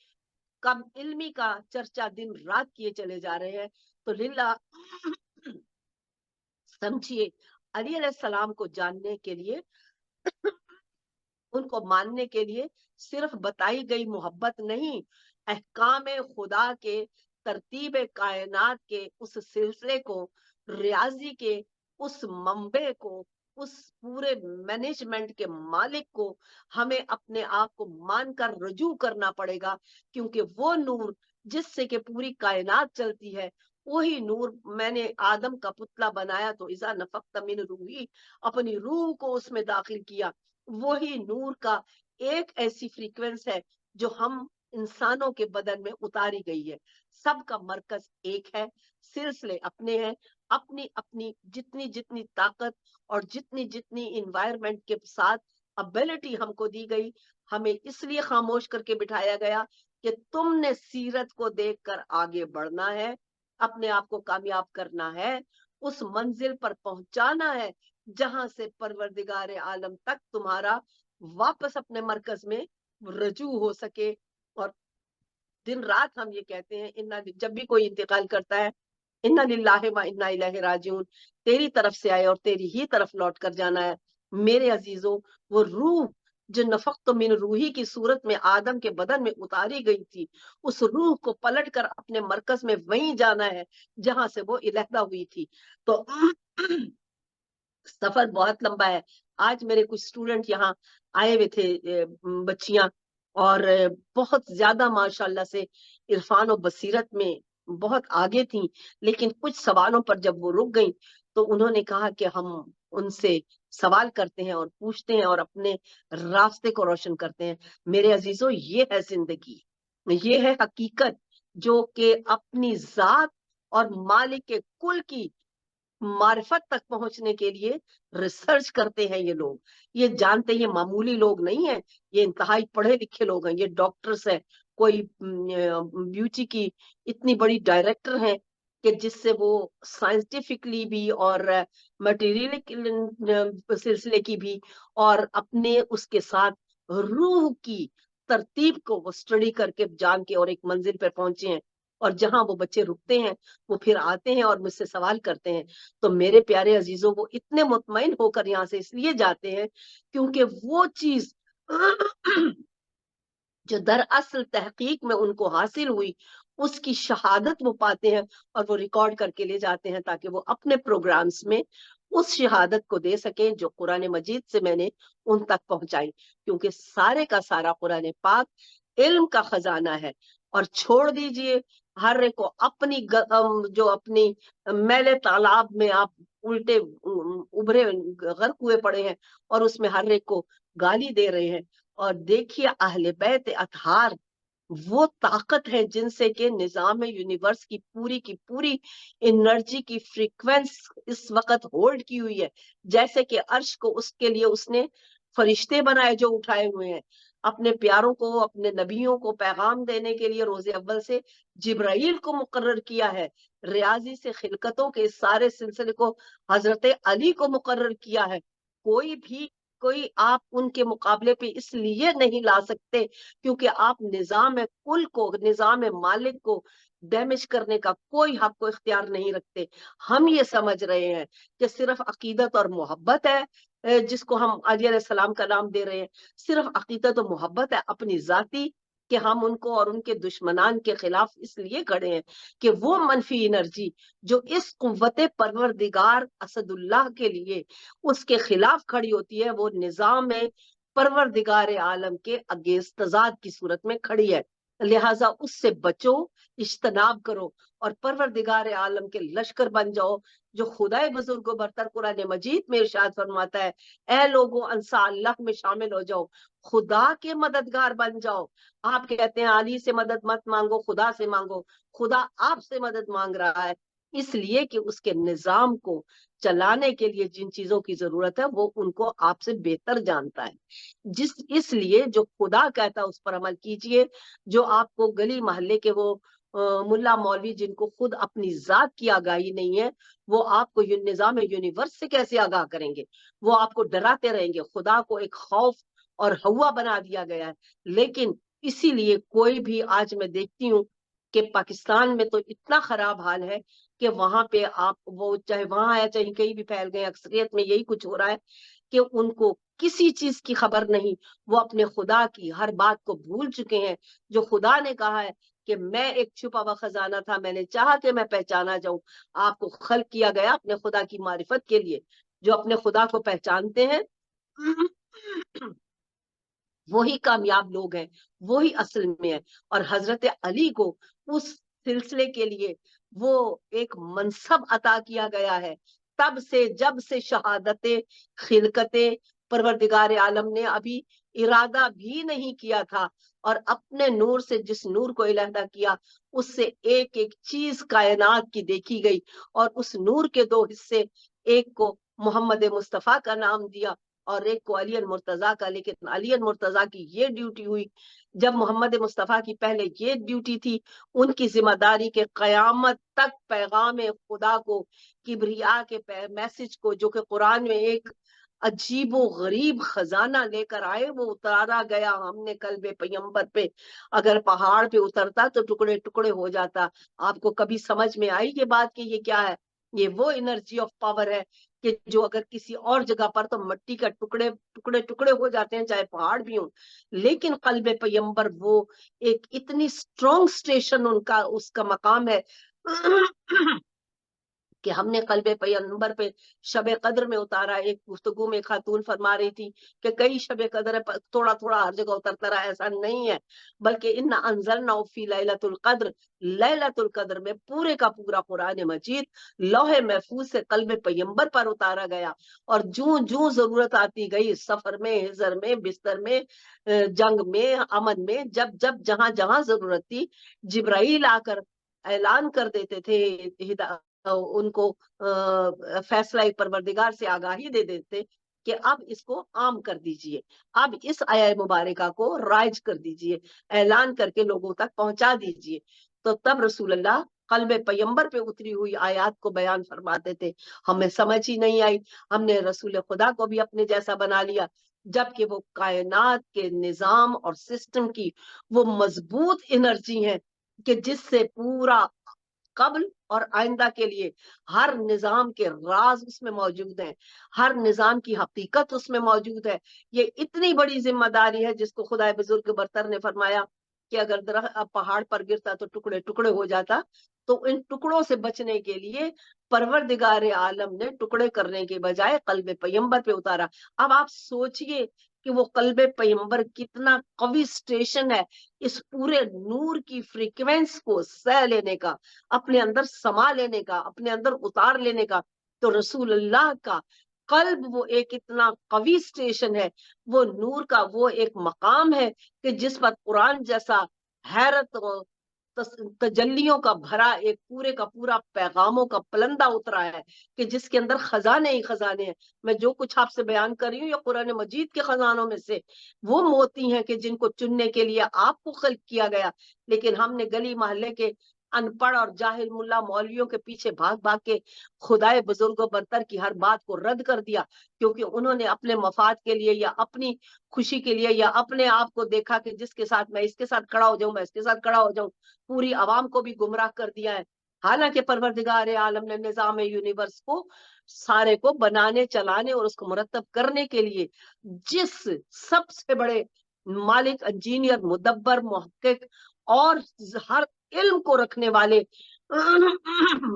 S1: कम इल्मी का चर्चा दिन रात किए चले जा रहे हैं। तो लिल्ला समझिए, अली अलैहिस्सलाम को जानने के लिए, उनको मानने के लिए सिर्फ बताई गई मोहब्बत नहीं, अहकाम खुदा के तरतीब कायनात के उस सिलसिले को, रियाजी के उस मंबे को, उस पूरे मैनेजमेंट के मालिक को हमें अपने आप को मानकर रजू करना पड़ेगा, क्योंकि वो नूर जिससे कि पूरी कायनात चलती है, वही नूर मैंने आदम का पुतला बनाया तो इज़ा नफख्त मिन रूही, अपनी रूह को उसमें दाखिल किया। वही नूर का एक ऐसी फ्रीक्वेंस है जो हम इंसानों के बदन में उतारी गई है। सबका मरकज एक है, सिलसिले अपने हैं, अपनी अपनी जितनी जितनी ताकत और जितनी जितनी इन्वायरमेंट के साथ एबिलिटी हमको दी गई, हमें इसलिए खामोश करके बिठाया गया कि तुमने सीरत को देखकर आगे बढ़ना है, अपने आप को कामयाब करना है, उस मंजिल पर पहुंचाना है जहां से परवरदिगार आलम तक तुम्हारा वापस अपने मरकज में रजू हो सके। और दिन रात हम ये कहते हैं, इन्ना, जब भी कोई इंतकाल करता है, इन्ना लिल्लाहि व इन्ना इलैहि राजिऊन, तेरी तरफ से आए और तेरी ही तरफ लौट कर जाना है। मेरे अजीजों, वो रूह जो नफख्त मिन रूही की सूरत में आदम के बदन में उतारी गई थी, उस रूह को पलट कर अपने मरकज में वहीं जाना है जहां से वो इलहदा हुई थी। तो सफर बहुत लंबा है। आज मेरे कुछ स्टूडेंट यहाँ आए हुए थे, बच्चियां, और बहुत ज्यादा माशाल्लाह से इरफान और बसीरत में बहुत आगे थी, लेकिन कुछ सवालों पर जब वो रुक गई तो उन्होंने कहा कि हम उनसे सवाल करते हैं और पूछते हैं और अपने रास्ते को रोशन करते हैं। मेरे अजीजों, ये है जिंदगी, ये है हकीकत, जो कि अपनी जात और मालिक के कुल की मार्फत तक पहुंचने के लिए रिसर्च करते हैं। ये लोग, ये जानते, ये मामूली लोग नहीं है, ये इंतहाई पढ़े लिखे लोग हैं, ये डॉक्टर्स हैं, कोई ब्यूटी की इतनी बड़ी डायरेक्टर हैं कि जिससे वो साइंटिफिकली भी और मटेरियल सिलसिले की भी और अपने उसके साथ रूह की तरतीब को वो स्टडी करके जान के और एक मंजिल पर पहुंचे हैं। और जहां वो बच्चे रुकते हैं, वो फिर आते हैं और मुझसे सवाल करते हैं। तो मेरे प्यारे अजीजों, वो इतने मुतमईन होकर यहाँ से इसलिए जाते हैं क्योंकि वो चीज जो दरअसल तहकीक में उनको हासिल हुई, उसकी शहादत वो पाते हैं और वो रिकॉर्ड करके ले जाते हैं ताकि वो अपने प्रोग्राम्स में उस शहादत को दे सकें जो कुरान मजीद से मैंने उन तक पहुंचाई। क्योंकि सारे का सारा कुरान पाक इल्म का खजाना है। और छोड़ दीजिए हर एक को अपनी जो अपनी मैले तालाब में आप उल्टे उभरे गर्क हुए पड़े हैं और उसमें हर एक को गाली दे रहे हैं। और देखिए अहले बैत अतहार वो ताकत है जिनसे के निजाम यूनिवर्स की पूरी एनर्जी की फ्रीक्वेंस इस वक्त होल्ड की हुई है। जैसे कि अर्श को उसके लिए उसने फरिश्ते बनाए जो उठाए हुए हैं, अपने प्यारों को, अपने नबियों को पैगाम देने के लिए रोजे अव्वल से जिब्राइल को मुकर्रर किया है। रियाजी से खिलकतों के सारे सिलसिले को हजरत अली को मुकर्रर किया है। कोई आप उनके मुकाबले पे इसलिए नहीं ला सकते क्योंकि आप निजाम कुल को, निजाम मालिक को डैमेज करने का कोई हक को इख्तियार नहीं रखते। हम ये समझ रहे हैं कि सिर्फ अकीदत और मोहब्बत है, जिसको हम अली अलैहिस्सलाम का नाम दे रहे हैं, सिर्फ अकीदत और मोहब्बत है अपनी जाती, कि हम उनको और उनके दुश्मनान के खिलाफ इसलिए खड़े हैं कि वो मनफी एनर्जी जो इस कुव्वते परवरदिगार असदुल्लाह के लिए उसके खिलाफ खड़ी होती है, वो निजाम परवरदिगार आलम के अगेंस्ट तजाद की सूरत में खड़ी है। लिहाजा उससे बचो, इज्तनाब करो और परवरदिगार आलम के लश्कर बन जाओ। जो खुदाए बुजुर्ग बरतर कुरान मजीद में इरशाद फरमाता है, ए लोगों अंसार अल्लाह में शामिल हो जाओ, खुदा के मददगार बन जाओ। आप कहते हैं अली से मदद मत मांगो, खुदा से मांगो। खुदा आपसे मदद मांग रहा है, इसलिए कि उसके निजाम को चलाने के लिए जिन चीजों की जरूरत है वो उनको आपसे बेहतर जानता है। इसलिए जो खुदा कहता है उस पर अमल कीजिए। जो आपको गली मोहल्ले के वो मुल्ला मौलवी जिनको खुद अपनी जात की आगाही नहीं है, वो आपको निजाम यूनिवर्स से कैसे आगाह करेंगे? वो आपको डराते रहेंगे। खुदा को एक खौफ और हवा बना दिया गया है। लेकिन इसीलिए कोई भी, आज मैं देखती हूँ कि पाकिस्तान में तो इतना खराब हाल है कि वहां पे आप, वो चाहे वहां है चाहे कहीं भी फैल गए, अक्सरियत में यही कुछ हो रहा है कि उनको किसी चीज की खबर नहीं। वो अपने खुदा की हर बात को भूल चुके हैं। जो खुदा ने कहा है کہ میں ایک چھپا ہوا خزانہ تھا, میں نے چاہا کہ میں پہچانا جاؤں. آپ کو خلق کیا گیا اپنے خدا کی معرفت کے لیے. جو اپنے خدا کو پہچانتے ہیں وہی کامیاب لوگ ہیں, وہی اصل میں ہے. اور حضرت علی کو اس سلسلے کے لیے وہ ایک منصب عطا کیا گیا ہے. تب سے, جب سے شہادت خلقت پروردگار عالم نے ابھی ارادہ بھی نہیں کیا تھا, اور اپنے نور سے جس نور کو علیحدہ کیا, اس سے ایک ایک چیز کائنات کی دیکھی گئی, اور اس نور کے دو حصے, ایک کو محمد مصطفیٰ کا نام دیا اور ایک کو علی المرتضیٰ کا. لیکن علی المرتضیٰ کی یہ ڈیوٹی ہوئی, جب محمد مصطفیٰ کی پہلے یہ ڈیوٹی تھی, ان کی ذمہ داری کے قیامت تک پیغام خدا کو, کبریا کے میسج کو, جو کہ قرآن میں ایک عجیب و غریب خزانہ لے کر آئے, وہ اتارا گیا ہم نے قلب پیغمبر پہ. اگر پہاڑ پہ اترتا تو ٹکڑے ٹکڑے ہو جاتا. آپ کو کبھی سمجھ میں آئی یہ بات کہ یہ کیا ہے؟ یہ وہ انرجی آف پاور ہے کہ جو اگر کسی اور جگہ پر تو مٹی کا ٹکڑے ٹکڑے ٹکڑے ہو جاتے ہیں, چاہے پہاڑ بھی ہوں. لیکن قلب پیغمبر وہ ایک اتنی اسٹرانگ اسٹیشن ان کا, اس کا مقام ہے کہ ہم نے قلب پیغمبر پہ شب قدر میں اتارا. ایک گفتگو میں خاتون فرما رہی تھی کہ کئی شب قدر ہے, تھوڑا تھوڑا ہر جگہ اترتا رہا. ایسا نہیں ہے, بلکہ ان انزلنا فی لیلۃ القدر, لیلۃ القدر میں پورے کا پورا قرآن مجید لوح محفوظ سے قلب پیغمبر پر اتارا گیا. اور جوں جوں ضرورت آتی گئی, سفر میں, ہزر میں, بستر میں, جنگ میں, امن میں, جب جب جہاں جہاں ضرورت تھی, جبرائیل آ کر اعلان کر دیتے تھے, ان کو فیصلہ پروردگار سے آگاہی دے دیتے کہ اب اس کو عام کر دیجئے, اب اس آیہ مبارکہ کو رائج کر دیجئے, اعلان کر کے لوگوں تک پہنچا دیجئے. تو تب رسول اللہ قلب پیغمبر پہ اتری ہوئی آیات کو بیان فرماتے تھے. ہمیں سمجھ ہی نہیں آئی, ہم نے رسول خدا کو بھی اپنے جیسا بنا لیا, جبکہ وہ کائنات کے نظام اور سسٹم کی وہ مضبوط انرجی ہے کہ جس سے پورا قبل اور آئندہ کے لیے ہر نظام کے راز اس میں موجود ہیں, ہر نظام کی حقیقت اس میں موجود ہے. یہ اتنی بڑی ذمہ داری ہے جس کو خدا بزرگ برتر نے فرمایا کہ اگر درخت پہاڑ پر گرتا تو ٹکڑے ٹکڑے ہو جاتا. تو ان ٹکڑوں سے بچنے کے لیے پروردگار عالم نے ٹکڑے کرنے کے بجائے قلب پیغمبر پہ اتارا. اب آپ سوچئے کہ وہ قلب پیغمبر کتنا قوی اسٹیشن ہے اس پورے نور کی فریکوینس کو سہ لینے کا, اپنے اندر سما لینے کا, اپنے اندر اتار لینے کا. تو رسول اللہ کا قلب وہ ایک اتنا قوی اسٹیشن ہے, وہ نور کا وہ ایک مقام ہے کہ جس پر قرآن جیسا حیرت تجلیوں کا بھرا ایک پورے کا پورا پیغاموں کا پلندہ اترا ہے کہ جس کے اندر خزانے ہی خزانے ہیں. میں جو کچھ آپ سے بیان کر رہی ہوں یہ قرآن مجید کے خزانوں میں سے وہ موتی ہیں کہ جن کو چننے کے لیے آپ کو خلق کیا گیا. لیکن ہم نے گلی محلے کے ان پڑھ اور جاہل ملا مولویوں کے پیچھے بھاگ بھاگ کے خدائے بزرگ و برتر کی ہر بات کو رد کر دیا, کیونکہ انہوں نے اپنے مفاد کے لیے یا اپنی خوشی کے لیے یا اپنے آپ کو دیکھا کہ جس کے ساتھ میں اس کے ساتھ کھڑا ہو جاؤں, میں اس کے ساتھ کھڑا ہو جاؤں, پوری عوام کو بھی گمراہ کر دیا ہے. حالانکہ پروردگار عالم نے نظام یونیورس کو سارے کو بنانے, چلانے اور اس کو مرتب کرنے کے لیے جس سب سے بڑے مالک, انجینئر, مدبر, محقق اور ہر علم کو رکھنے والے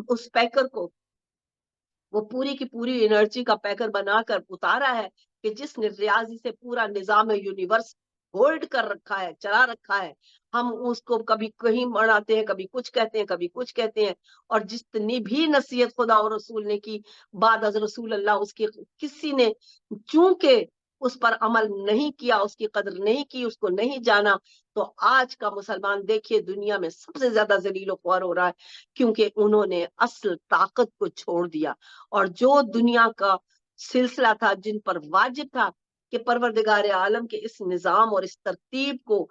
S1: اس پیکر کو وہ پوری کی پوری انرجی کا پیکر بنا کر اتارا ہے کہ جس نے ریاضی سے پورا نظام یونیورس ہولڈ کر رکھا ہے, چلا رکھا ہے. ہم اس کو کبھی کہیں بڑھاتے ہیں, کبھی کچھ کہتے ہیں, کبھی کچھ کہتے ہیں. اور جتنی بھی نصیحت خدا اور رسول نے کی بعد از رسول اللہ, اس کی کسی نے چونکہ اس پر عمل نہیں کیا, اس کی قدر نہیں کی, اس کو نہیں جانا, تو آج کا مسلمان دیکھیے دنیا میں سب سے زیادہ ذلیل و خوار ہو رہا ہے, کیونکہ انہوں نے اصل طاقت کو چھوڑ دیا. اور جو دنیا کا سلسلہ تھا, جن پر واجب تھا کہ پروردگار عالم کے اس نظام اور اس ترتیب کو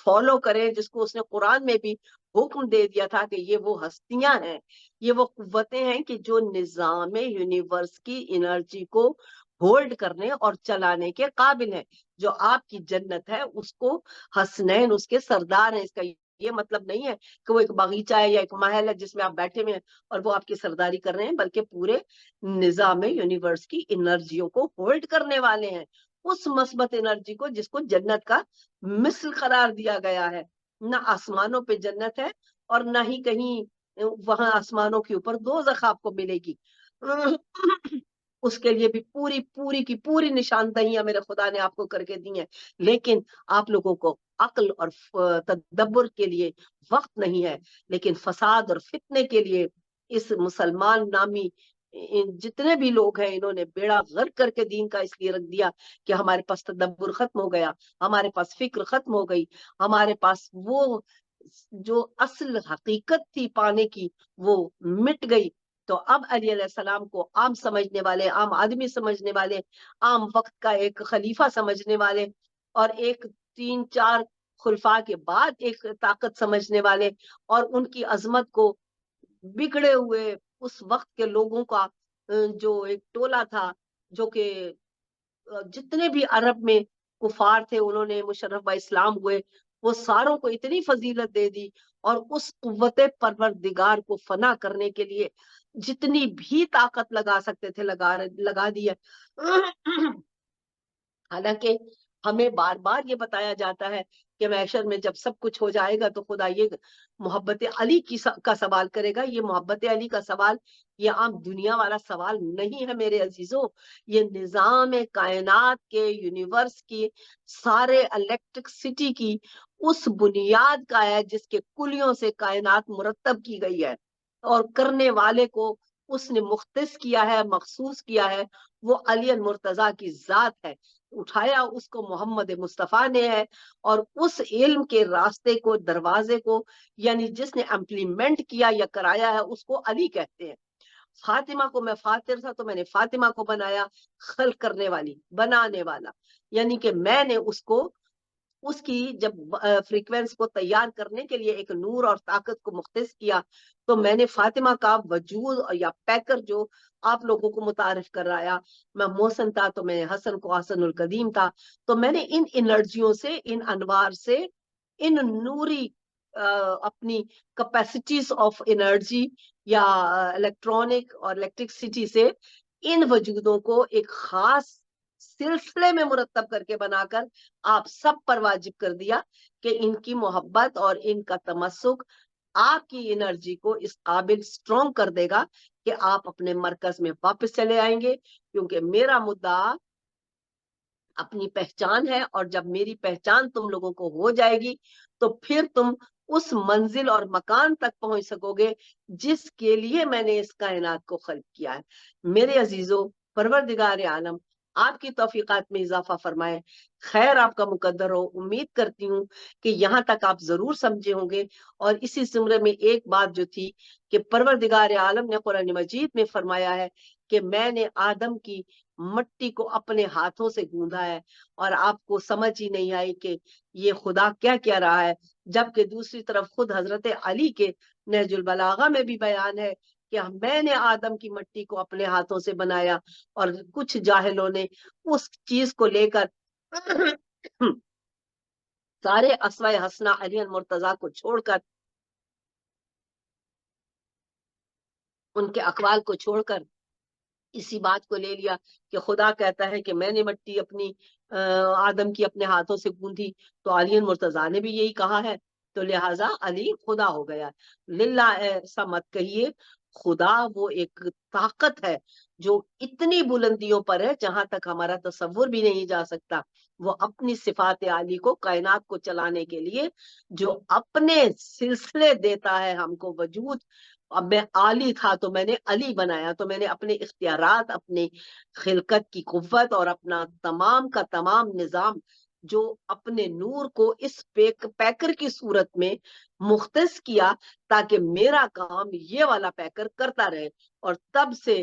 S1: فالو کریں, جس کو اس نے قرآن میں بھی حکم دے دیا تھا کہ یہ وہ ہستیاں ہیں, یہ وہ قوتیں ہیں کہ جو نظام یونیورس کی انرجی کو ہولڈ کرنے اور چلانے کے قابل ہیں. جو آپ کی جنت ہے اس کو حسنین اس کے سردار ہیں. اس کا یہ مطلب نہیں ہے کہ وہ ایک باغیچہ ہے یا ایک محل ہے جس میں آپ بیٹھے ہوئے ہیں اور وہ آپ کی سرداری کر رہے ہیں, بلکہ پورے نظام یونیورس کی انرجیوں کو ہولڈ کرنے والے ہیں, اس مثبت انرجی کو جس کو جنت کا مثل قرار دیا گیا ہے. نہ آسمانوں پہ جنت ہے اور نہ ہی کہیں وہاں آسمانوں کے اوپر دوزخ آپ کو ملے گی. اس کے لیے بھی پوری پوری کی پوری نشاندہیاں میرے خدا نے آپ کو کر کے دی ہیں. لیکن آپ لوگوں کو عقل اور تدبر کے لیے وقت نہیں ہے، لیکن فساد اور فتنے کے لیے اس مسلمان نامی جتنے بھی لوگ ہیں انہوں نے بیڑا غرق کر کے دین کا اس لیے رکھ دیا کہ ہمارے پاس تدبر ختم ہو گیا، ہمارے پاس فکر ختم ہو گئی، ہمارے پاس وہ جو اصل حقیقت تھی پانے کی وہ مٹ گئی. تو اب علی علیہ السلام کو عام سمجھنے والے، عام آدمی سمجھنے والے، عام وقت کا ایک خلیفہ سمجھنے والے، اور ایک 3-4 خلفاء کے بعد ایک طاقت سمجھنے والے، اور ان کی عظمت کو بگڑے ہوئے اس وقت کے لوگوں کا جو ایک ٹولہ تھا، جو کہ جتنے بھی عرب میں کفار تھے انہوں نے مشرف با اسلام ہوئے، وہ ساروں کو اتنی فضیلت دے دی اور اس قوت پروردگار کو فنا کرنے کے لیے جتنی بھی طاقت لگا سکتے تھے لگا دیا. حالانکہ ہمیں بار بار یہ بتایا جاتا ہے کہ محشر میں جب سب کچھ ہو جائے گا تو خدا یہ محبت علی کا سوال کرے گا. یہ محبت علی کا سوال یہ عام دنیا والا سوال نہیں ہے میرے عزیزوں، یہ نظام کائنات کے، یونیورس کی، سارے الیکٹرکسٹی کی اس بنیاد کا ہے جس کے کلیوں سے کائنات مرتب کی گئی ہے، اور کرنے والے کو اس نے مختص کیا ہے، مخصوص کیا ہے، وہ علی المرتضیٰ کی ذات ہے. اٹھایا اس کو محمد مصطفیٰ نے ہے، اور اس علم کے راستے کو، دروازے کو، یعنی جس نے امپلیمنٹ کیا یا کرایا ہے اس کو علی کہتے ہیں. فاطمہ کو میں فاطر تھا تو میں نے فاطمہ کو بنایا خلق کرنے والی، بنانے والا، یعنی کہ میں نے اس کو اس کی جب فریکوینس کو تیار کرنے کے لیے ایک نور اور طاقت کو مختص کیا تو میں نے فاطمہ کا وجود یا پیکر جو آپ لوگوں کو متعارف کرایا. میں محسن تھا تو میں حسن کو حسن القدیم تھا. تو میں نے ان انرجیوں سے، ان انوار سے، ان نوری اپنی کیپیسٹیز آف انرجی یا الیکٹرانک اور الیکٹرکسٹی سے ان وجودوں کو ایک خاص سلسلے میں مرتب کر کے بنا کر آپ سب پر واجب کر دیا کہ ان کی محبت اور ان کا تمسک آپ کی انرجی کو اس قابل سٹرونگ کر دے گا کہ آپ اپنے مرکز میں واپس چلے آئیں گے. کیونکہ میرا مدعا اپنی پہچان ہے، اور جب میری پہچان تم لوگوں کو ہو جائے گی تو پھر تم اس منزل اور مکان تک پہنچ سکو گے جس کے لیے میں نے اس کائنات کو خلق کیا ہے. میرے عزیزوں، پروردگار عالم آپ کی توفیقات میں اضافہ فرمائے، خیر آپ کا مقدر ہو. امید کرتی ہوں کہ یہاں تک آپ ضرور سمجھے ہوں گے. اور اسی زمرے میں ایک بات جو تھی کہ پروردگار عالم نے قرآن مجید میں فرمایا ہے کہ میں نے آدم کی مٹی کو اپنے ہاتھوں سے گوندھا ہے، اور آپ کو سمجھ ہی نہیں آئی کہ یہ خدا کیا کہہ رہا ہے. جبکہ دوسری طرف خود حضرت علی کے نہج البلاغہ میں بھی بیان ہے کہ میں نے آدم کی مٹی کو اپنے ہاتھوں سے بنایا. اور کچھ جاہلوں نے اس چیز کو لے کر سارے اسماء حسنہ علی المرتضیٰ کو چھوڑ کر، ان کے اقوال کو چھوڑ کر اسی بات کو لے لیا کہ خدا کہتا ہے کہ میں نے مٹی اپنی آدم کی اپنے ہاتھوں سے گوندھی، تو علی المرتضیٰ نے بھی یہی کہا ہے، تو لہٰذا علی خدا ہو گیا. للہ ایسا مت کہیے. خدا وہ ایک طاقت ہے جو اتنی بلندیوں پر ہے جہاں تک ہمارا تصور بھی نہیں جا سکتا. وہ اپنی صفات عالی کو، کائنات کو چلانے کے لیے جو اپنے سلسلے دیتا ہے ہم کو وجود. اب میں عالی تھا تو میں نے علی بنایا، تو میں نے اپنے اختیارات، اپنے خلقت کی قوت اور اپنا تمام کا تمام نظام جو اپنے نور کو اس پیکر کی صورت میں مختص کیا تاکہ میرا کام یہ والا پیکر کرتا رہے. اور تب سے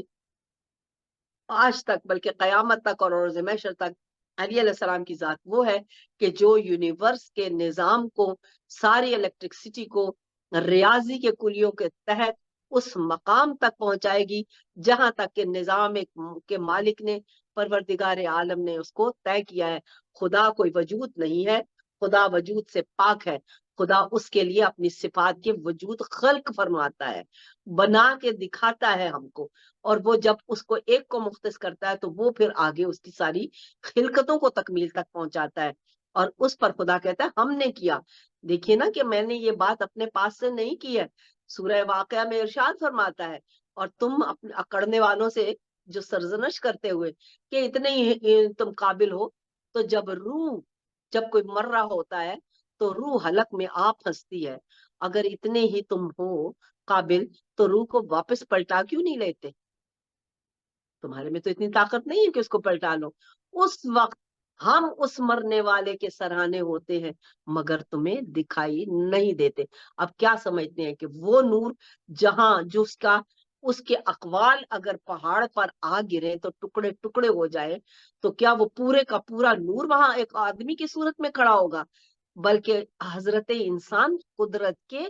S1: آج تک، بلکہ قیامت تک اور روز محشر تک، علی علیہ السلام کی ذات وہ ہے کہ جو یونیورس کے نظام کو، ساری الیکٹرکسٹی کو ریاضی کے کلیوں کے تحت اس مقام تک پہنچائے گی جہاں تک کہ نظام کے مالک نے، پروردگار عالم نے اس کو طے کیا ہے. خدا کوئی وجود نہیں ہے، خدا وجود سے پاک ہے. خدا اس کے لیے اپنی صفات کے وجود خلق فرماتا ہے، بنا کے دکھاتا ہے ہم کو. اور وہ جب اس کو ایک کو مختص کرتا ہے تو وہ پھر آگے اس کی ساری خلقتوں کو تکمیل تک پہنچاتا ہے. اور اس پر خدا کہتا ہے ہم نے کیا. دیکھیے نا کہ میں نے یہ بات اپنے پاس سے نہیں کی ہے. سورہ واقعہ میں ارشاد فرماتا ہے اور تم اپنے اکڑنے والوں سے جو سرزنش کرتے ہوئے کہ اتنے ہی تم قابل ہو، تو جب کوئی مر رہا ہوتا ہے تو روح حلق میں آپ پھنستی ہے. اگر اتنے ہی تم ہو قابل تو روح کو واپس پلٹا کیوں نہیں لیتے؟ تمہارے میں تو اتنی طاقت نہیں ہے کہ اس کو پلٹا لو. اس وقت ہم اس مرنے والے کے سراہنے ہوتے ہیں مگر تمہیں دکھائی نہیں دیتے. اب کیا سمجھتے ہیں کہ وہ نور جہاں اس کے اقوال اگر پہاڑ پر آ گرے تو ٹکڑے ٹکڑے ہو جائے، تو کیا وہ پورے کا پورا نور وہاں ایک آدمی کی صورت میں کھڑا ہوگا؟ بلکہ حضرت انسان قدرت کے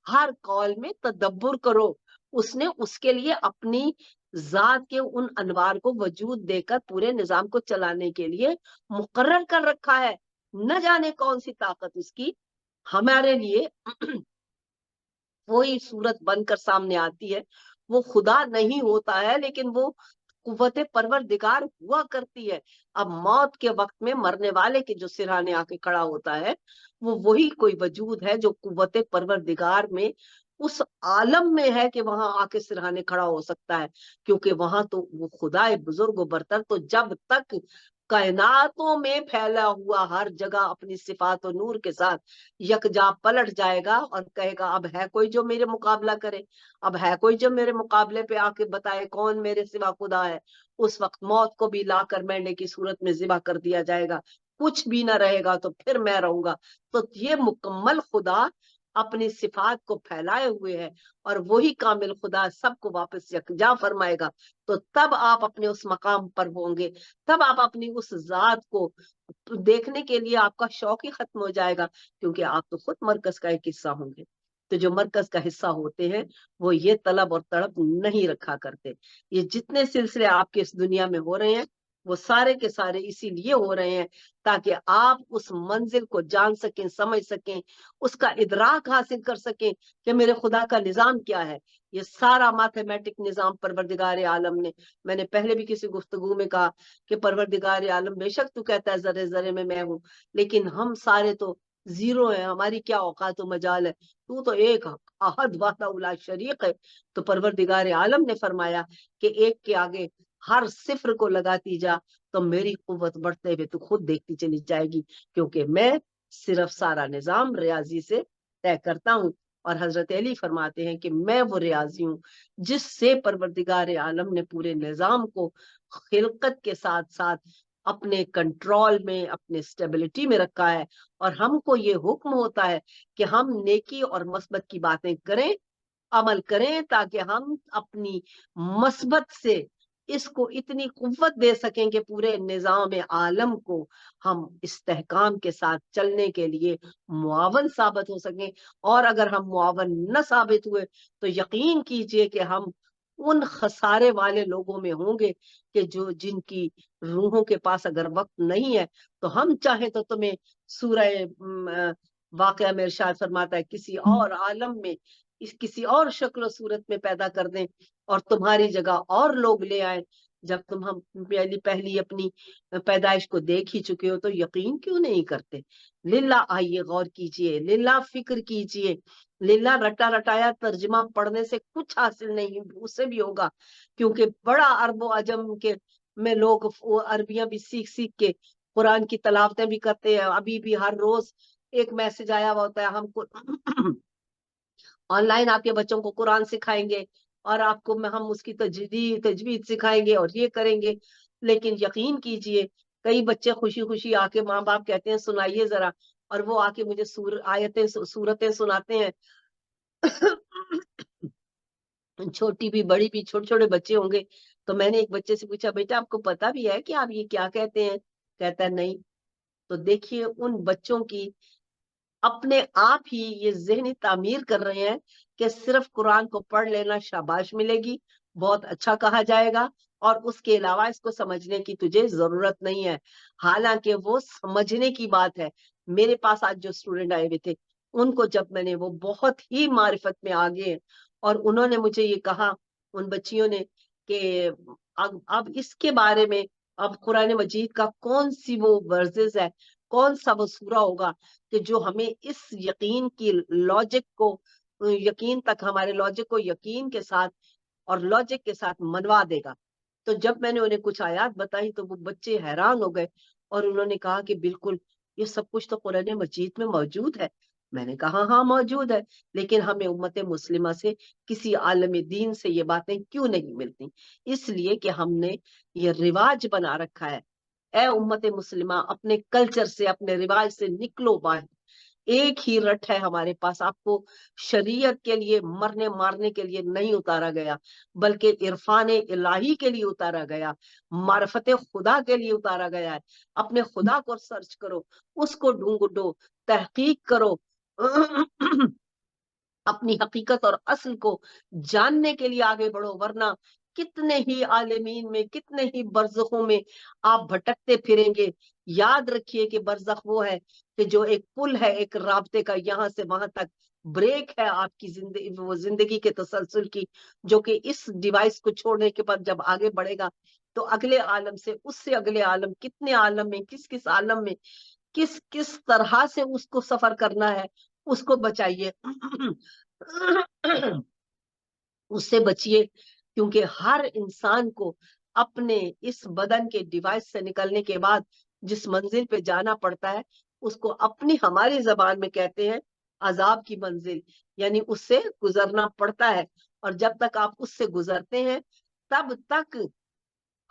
S1: ہر قول میں تدبر کرو. اس نے اس کے لیے اپنی ذات کے ان انوار کو وجود دے کر پورے نظام کو چلانے کے لیے مقرر کر رکھا ہے. نہ جانے کون سی طاقت اس کی ہمارے لیے وہی صورت بن کر سامنے آتی ہے. وہ خدا نہیں ہوتا ہے لیکن وہ قوت پروردگار ہوا کرتی ہے. اب موت کے وقت میں مرنے والے کے جو سرہانے آ کے کھڑا ہوتا ہے وہ وہی کوئی وجود ہے جو قوت پروردگار میں اس عالم میں ہے کہ وہاں آ کے سرہانے کھڑا ہو سکتا ہے. کیونکہ وہاں تو وہ خدا بزرگ و برتر تو جب تک کائناتوں میں پھیلا ہوا ہر جگہ اپنی صفات و نور کے ساتھ یکجا پلٹ جائے گا اور کہے گا اب ہے کوئی جو میرے مقابلہ کرے، اب ہے کوئی جو میرے مقابلے پہ آ کے بتائے کون میرے سوا خدا ہے. اس وقت موت کو بھی لا کر مینڈے کی صورت میں ذبح کر دیا جائے گا. کچھ بھی نہ رہے گا تو پھر میں رہوں گا. تو یہ مکمل خدا اپنی صفات کو پھیلائے ہوئے ہے اور وہی کامل خدا سب کو واپس یکجا فرمائے گا. تو تب آپ اپنے اس مقام پر ہوں گے، تب آپ اپنی اس ذات کو دیکھنے کے لیے آپ کا شوق ہی ختم ہو جائے گا، کیونکہ آپ تو خود مرکز کا ایک حصہ ہوں گے. تو جو مرکز کا حصہ ہوتے ہیں وہ یہ طلب اور تڑپ نہیں رکھا کرتے. یہ جتنے سلسلے آپ کے اس دنیا میں ہو رہے ہیں وہ سارے کے سارے اسی لیے ہو رہے ہیں تاکہ آپ اس منزل کو جان سکیں، سمجھ سکیں، اس کا ادراک حاصل کر سکیں کہ میرے خدا کا نظام کیا ہے. یہ سارا میتھمیٹک نظام پروردگار عالم نے، میں نے پہلے بھی کسی گفتگو میں کہا کہ پروردگار عالم بے شک تو کہتا ہے ذرے ذرے میں ہوں، لیکن ہم سارے تو زیرو ہیں. ہماری کیا اوقات و مجال ہے، تو تو ایک احد وحدہ الا شریک ہے. تو پروردگار عالم نے فرمایا کہ ایک کے آگے ہر صفر کو لگاتی جا تو میری قوت بڑھتے ہوئے تو خود دیکھتی چلی جائے گی، کیونکہ میں صرف سارا نظام ریاضی سے طے کرتا ہوں. اور حضرت علی فرماتے ہیں کہ میں وہ ریاضی ہوں جس سے پروردگار عالم نے پورے نظام کو خلقت کے ساتھ ساتھ اپنے کنٹرول میں، اپنے اسٹیبلٹی میں رکھا ہے. اور ہم کو یہ حکم ہوتا ہے کہ ہم نیکی اور مثبت کی باتیں کریں، عمل کریں، تاکہ ہم اپنی مثبت سے اس کو اتنی قوت دے سکیں کہ پورے نظام عالم کو ہم استحکام کے ساتھ چلنے کے لیے معاون ثابت ہو سکیں. اور اگر ہم معاون نہ ثابت ہوئے تو یقین کیجئے کہ ہم ان خسارے والے لوگوں میں ہوں گے کہ جن کی روحوں کے پاس اگر وقت نہیں ہے تو ہم چاہیں تو تمہیں سورہ واقعہ میں ارشاد فرماتا ہے کسی اور عالم میں کسی اور شکل و صورت میں پیدا کر دیں اور تمہاری جگہ اور لوگ لے آئیں. جب ہم پہلی اپنی پیدائش کو دیکھ ہی چکے ہو تو یقین کیوں نہیں کرتے؟ للہ آئیے غور کیجئے، للہ فکر کیجئے. للہ رٹا رٹایا ترجمہ پڑھنے سے کچھ حاصل نہیں، اس سے بھی ہوگا، کیونکہ بڑا عرب و عجم کے میں لوگ عربیاں بھی سیکھ سیکھ کے قرآن کی تلاوتیں بھی کرتے ہیں. ابھی بھی ہر روز ایک میسج آیا ہوا ہوتا ہے ہم کو آن لائن آپ کے بچوں کو قرآن سکھائیں گے اور آپ کو ہم اس کی تجوید سکھائیں گے اور یہ کریں گے. لیکن یقین کیجئے کئی بچے خوشی خوشی آ کے ماں باپ کہتے ہیں سنائیے ذرا، اور وہ آ کے مجھے سورتیں سناتے ہیں. چھوٹی بھی بڑی بھی، چھوٹے چھوٹے بچے ہوں گے. تو میں نے ایک بچے سے پوچھا بیٹا آپ کو پتا بھی ہے کہ آپ یہ کیا کہتے ہیں؟ کہتا ہے نہیں. تو دیکھیے ان بچوں کی اپنے آپ ہی یہ ذہنی تعمیر کر رہے ہیں کہ صرف قرآن کو پڑھ لینا شاباش ملے گی، بہت اچھا کہا جائے گا، اور اس کے علاوہ اس کو سمجھنے کی تجھے ضرورت نہیں ہے. حالانکہ وہ سمجھنے کی بات ہے. میرے پاس آج جو اسٹوڈنٹ آئے ہوئے تھے ان کو جب میں نے، وہ بہت ہی معرفت میں آگے ہیں، اور انہوں نے مجھے یہ کہا ان بچیوں نے کہ اب اس کے بارے میں اب قرآن مجید کا کون سی وہ ورزز ہے कौन सा वो सूरा होगा कि जो हमें इस यकीन की लॉजिक को, यकीन तक, हमारे लॉजिक को यकीन के साथ और लॉजिक के साथ मनवा देगा। तो जब मैंने उन्हें कुछ आयात बताई तो वो बच्चे हैरान हो गए और उन्होंने कहा कि बिल्कुल ये सब कुछ तो कुरान मजीद में मौजूद है। मैंने कहा हाँ मौजूद है, लेकिन हमें उम्मत मुस्लिमा से, किसी आलम दीन से ये बातें क्यों नहीं मिलती? इसलिए कि हमने ये रिवाज बना रखा है। ए उम्मत मुस्लिमा, अपने कल्चर से, अपने रिवाज से निकलो बाहर। एक ही रट है हमारे पास, आपको शरीयत के लिए मरने मारने के लिए नहीं उतारा गया, बल्कि इरफान इलाही के लिए उतारा गया, मार्फत खुदा के लिए उतारा गया है। अपने खुदा को सर्च करो, उसको ढूंढो, तहकीक करो, अपनी हकीकत और असल को जानने के लिए आगे बढ़ो, वरना कितने ही आलमीन में, कितने ही बरज़खों में आप भटकते फिरेंगे। याद रखिए कि बरज़ख वो है कि जो एक पुल है, एक राब्ते का, यहाँ से वहां तक ब्रेक है आपकी जिंदगी, वो जिंदगी के तसलसल की, जो कि इस डिवाइस को छोड़ने के बाद जब आगे बढ़ेगा तो अगले आलम से, उससे अगले आलम, कितने आलम में, किस किस आलम में, किस किस तरह से उसको सफर करना है, उसको बचाइए। उससे बचिए, क्योंकि हर इंसान को अपने इस बदन के डिवाइस से निकलने के बाद जिस मंजिल पे जाना पड़ता है, उसको अपनी, हमारी जबान में कहते हैं, अजाब की मंजिल, यानी उससे गुजरना पड़ता है। और जब तक आप उससे गुजरते हैं, तब तक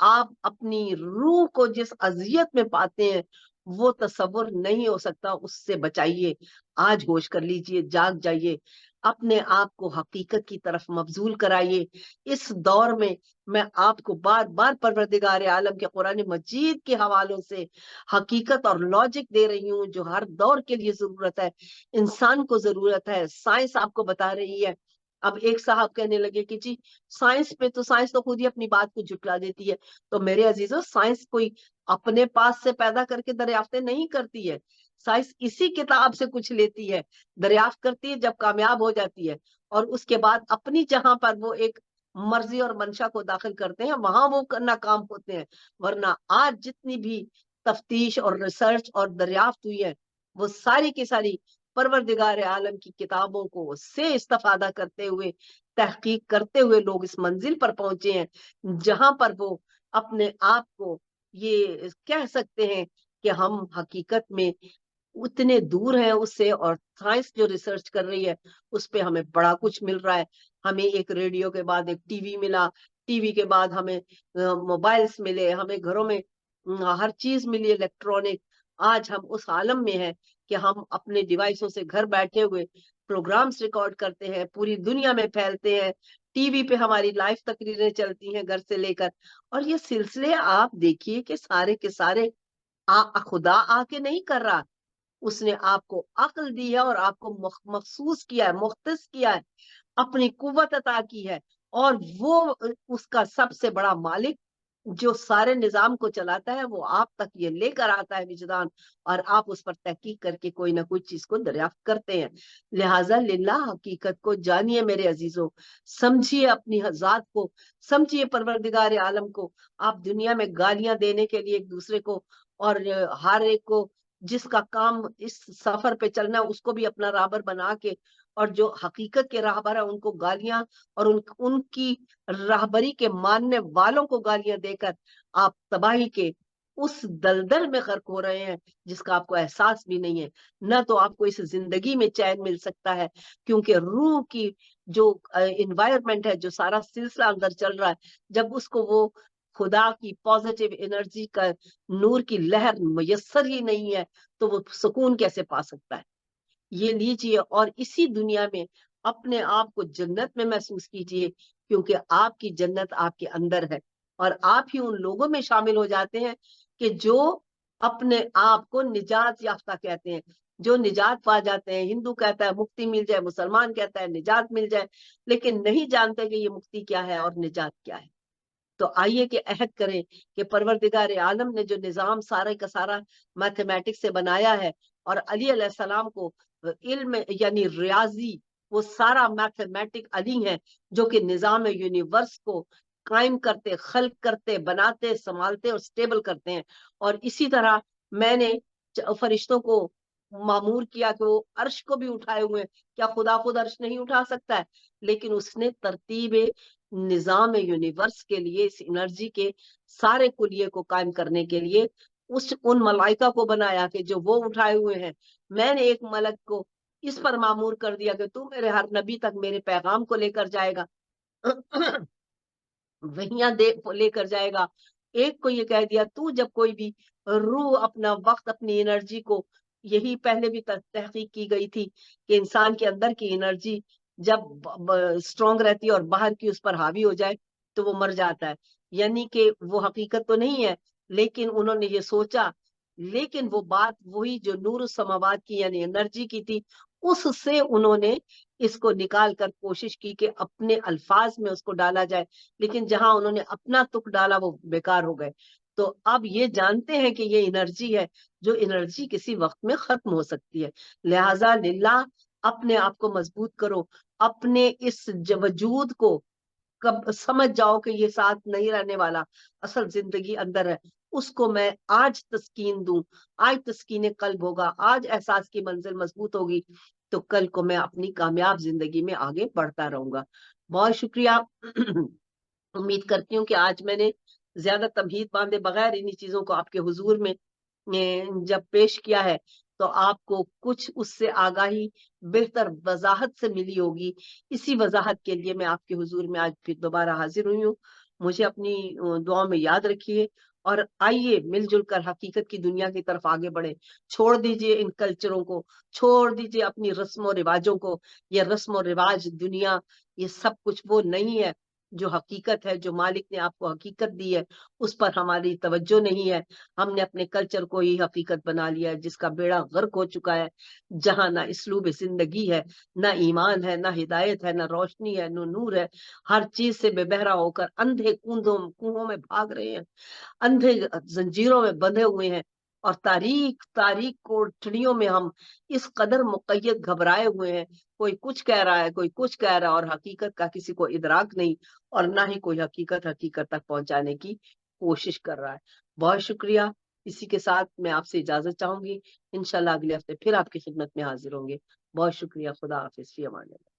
S1: आप अपनी रूह को जिस अजियत में पाते हैं, वो तसव्वुर नहीं हो सकता। उससे बचाइए, आज होश कर लीजिए, जाग जाइए, अपने आप को हकीकत की तरफ मबजूल कराइए। इस दौर में मैं आपको बार बार परवरदिगार आलम के कुरान मजीद के हवालों से हकीकत और लॉजिक दे रही हूँ, जो हर दौर के लिए जरूरत है, इंसान को जरूरत है। साइंस आपको बता रही है। अब एक साहब कहने लगे कि जी साइंस तो खुद ही अपनी बात को झुटला देती है। तो मेरे अजीजों, साइंस कोई अपने पास से पैदा करके दरियाफ्तें नहीं करती है। साइंस इसी किताब से कुछ लेती है, दरियाफ्त करती है, जब कामयाब हो जाती है, और उसके बाद अपनी जहां पर वो एक मर्जी और मंशा को दाखिल करते हैं, वहां वो नाकाम होते हैं। वरना आज जितनी भी तफ्तीश और रिसर्च और दरियाफ्त हुई है, वो सारी की सारी परवरदिगार आलम की किताबों को से इस्तेफादा करते हुए, तहकीक करते हुए लोग इस मंजिल पर पहुंचे हैं, जहां पर वो अपने आप को ये कह सकते हैं कि हम हकीकत में उतने दूर हैं उससे। और साइंस जो रिसर्च कर रही है, उस पे हमें बड़ा कुछ मिल रहा है। हमें एक रेडियो के बाद एक टीवी मिला, टीवी के बाद हमें मोबाइल्स मिले, हमें घरों में हर चीज मिली इलेक्ट्रॉनिक। आज हम उस आलम में हैं कि हम अपने डिवाइसों से घर बैठे हुए प्रोग्राम्स रिकॉर्ड करते हैं, पूरी दुनिया में फैलते हैं, टीवी पे हमारी लाइव तकरीरें चलती हैं घर से लेकर। और ये सिलसिले आप देखिए कि सारे के सारे खुदा आके नहीं कर रहा, उसने आपको अक्ल दी है और आपको मखसूस किया है, मुख्तस किया है, अपनी कुव्वत अता की है। और वो उसका सबसे बड़ा मालिक जो सारे निजाम को चलाता है, वो आप तक ये लेकर आता है विजदान, और आप उस पर तहकीक करके कोई ना कोई चीज को दरियाफ्त करते हैं। लिहाजा लिल्लाह हकीकत को जानिए मेरे अजीजों, समझिए अपनी जात को, समझिए परवरदिगार आलम को। आप दुनिया में गालियां देने के लिए एक दूसरे को, और हर एक को जिसका काम इस सफर पे चलना है, उसको भी अपना राहबर बना के, और जो हकीकत के राहबर है उनको गालियां, और उनकी राहबरी के मानने वालों को गालियां देकर आप तबाही के उस दलदल में गर्क हो रहे हैं, जिसका आपको एहसास भी नहीं है। न तो आपको इस जिंदगी में चैन मिल सकता है, क्योंकि रूह की जो इन्वायरमेंट है, जो सारा सिलसिला अंदर चल रहा है, जब उसको वो खुदा की पॉजिटिव एनर्जी का, नूर की लहर मुयस्सर ही नहीं है, तो वो सुकून कैसे पा सकता है? ये लीजिए और इसी दुनिया में अपने आप को जन्नत में महसूस कीजिए, क्योंकि आपकी जन्नत आपके अंदर है। और आप ही उन लोगों में शामिल हो जाते हैं कि जो अपने आप को निजात याफ्ता कहते हैं, जो निजात पा जाते हैं। हिंदू कहता है मुक्ति मिल जाए, मुसलमान कहता है निजात मिल जाए, लेकिन नहीं जानते कि ये मुक्ति क्या है और निजात क्या है। तो आइए कि अहद करें कि परवरदिगार आलम ने जो निजाम सारे का सारा मैथमेटिक्स से बनाया है, और अली अलैहिस्सलाम को इल्म यानी रियाजी, वो सारा मैथमेटिक अली है, जो कि निजाम यूनिवर्स को कायम करते, खल्क करते, बनाते, संभालते और स्टेबल करते हैं। और इसी तरह मैंने फरिश्तों को मामूर किया कि वो अर्श को भी उठाए हुए हैं, क्या खुदा खुद अर्श नहीं उठा सकता है? लेकिन उसने तरतीब निजाम यूनिवर्स के लिए, इस एनर्जी के सारे कुलिये को कायम करने के लिए उस उन मलाइका को बनाया कि जो वो उठाए हुए हैं। मैंने एक मलक को इस पर मामूर कर दिया कि तू मेरे हर नबी तक मेरे पैगाम को लेकर जाएगा, वहियां दे लेकर जाएगा। एक को ये कह दिया तू जब कोई भी रूह अपना वक्त, अपनी एनर्जी को, यही पहले भी तहकीक की गई थी कि इंसान के अंदर की एनर्जी जब स्ट्रांग रहती है और बाहर की उस पर हावी हो जाए तो वो मर जाता है। यानी कि वो हकीकत तो नहीं है, लेकिन उन्होंने ये सोचा। लेकिन वो बात वही जो नूर समावात की यानी एनर्जी की थी, उससे उन्होंने इसको निकाल कर कोशिश की कि अपने अल्फाज में उसको डाला जाए। लेकिन जहां उन्होंने अपना तुक डाला वो बेकार हो गए। तो अब ये जानते हैं कि ये एनर्जी है, जो एनर्जी किसी वक्त में खत्म हो सकती है। लिहाजा लिल्लाह अपने आप को मजबूत करो, अपने इस वजूद को कब समझ जाओ कि ये साथ नहीं रहने वाला, असल जिंदगी अंदर है। उसको मैं आज तस्कीन दूं, आज तस्कीन कल्ब होगा, आज एहसास की मंजिल मजबूत होगी, तो कल को मैं अपनी कामयाब जिंदगी में आगे बढ़ता रहूंगा। बहुत शुक्रिया। उम्मीद करती हूँ कि आज मैंने ज्यादा तमहीद बांधे बगैर इन्हीं चीजों को आपके हुजूर में जब पेश किया है तो आपको कुछ उससे आगाही, बेहतर वजाहत से मिली होगी। इसी वजाहत के लिए मैं आपके हुजूर में आज फिर दोबारा हाजिर हुई हूँ। मुझे अपनी दुआओं में याद रखिए और आइए मिलजुल कर हकीकत की दुनिया की तरफ आगे बढ़े। छोड़ दीजिए इन कल्चरों को, छोड़ दीजिए अपनी रस्म और रिवाजों को। ये रस्म और रिवाज, दुनिया, ये सब कुछ वो नहीं है जो हकीकत है, जो मालिक ने आपको हकीकत दी है उस पर हमारी तवज्जो नहीं है। हमने अपने कल्चर को ही हकीकत बना लिया है, जिसका बेड़ा गर्क हो चुका है, जहां ना इसलूब जिंदगी है, ना ईमान है, ना हिदायत है, ना रोशनी है, ना नूर है। हर चीज से बेबहरा होकर अंधे कुओं में भाग रहे हैं, अंधे जंजीरों में बंधे हुए हैं, और तारीख तारीख कोठरियों में हम इस कदर मुकय्यद घबराए हुए हैं। कोई कुछ कह रहा है, कोई कुछ कह रहा है, और हकीकत का किसी को इदराक नहीं, और ना ही कोई हकीकत हकीकत तक पहुंचाने की कोशिश कर रहा है। बहुत शुक्रिया। इसी के साथ मैं आपसे इजाजत चाहूंगी। इंशाल्लाह अगले हफ्ते फिर आपकी खिदमत में हाजिर होंगे। बहुत शुक्रिया। खुदा हाफिज। फी अमान अल्लाह।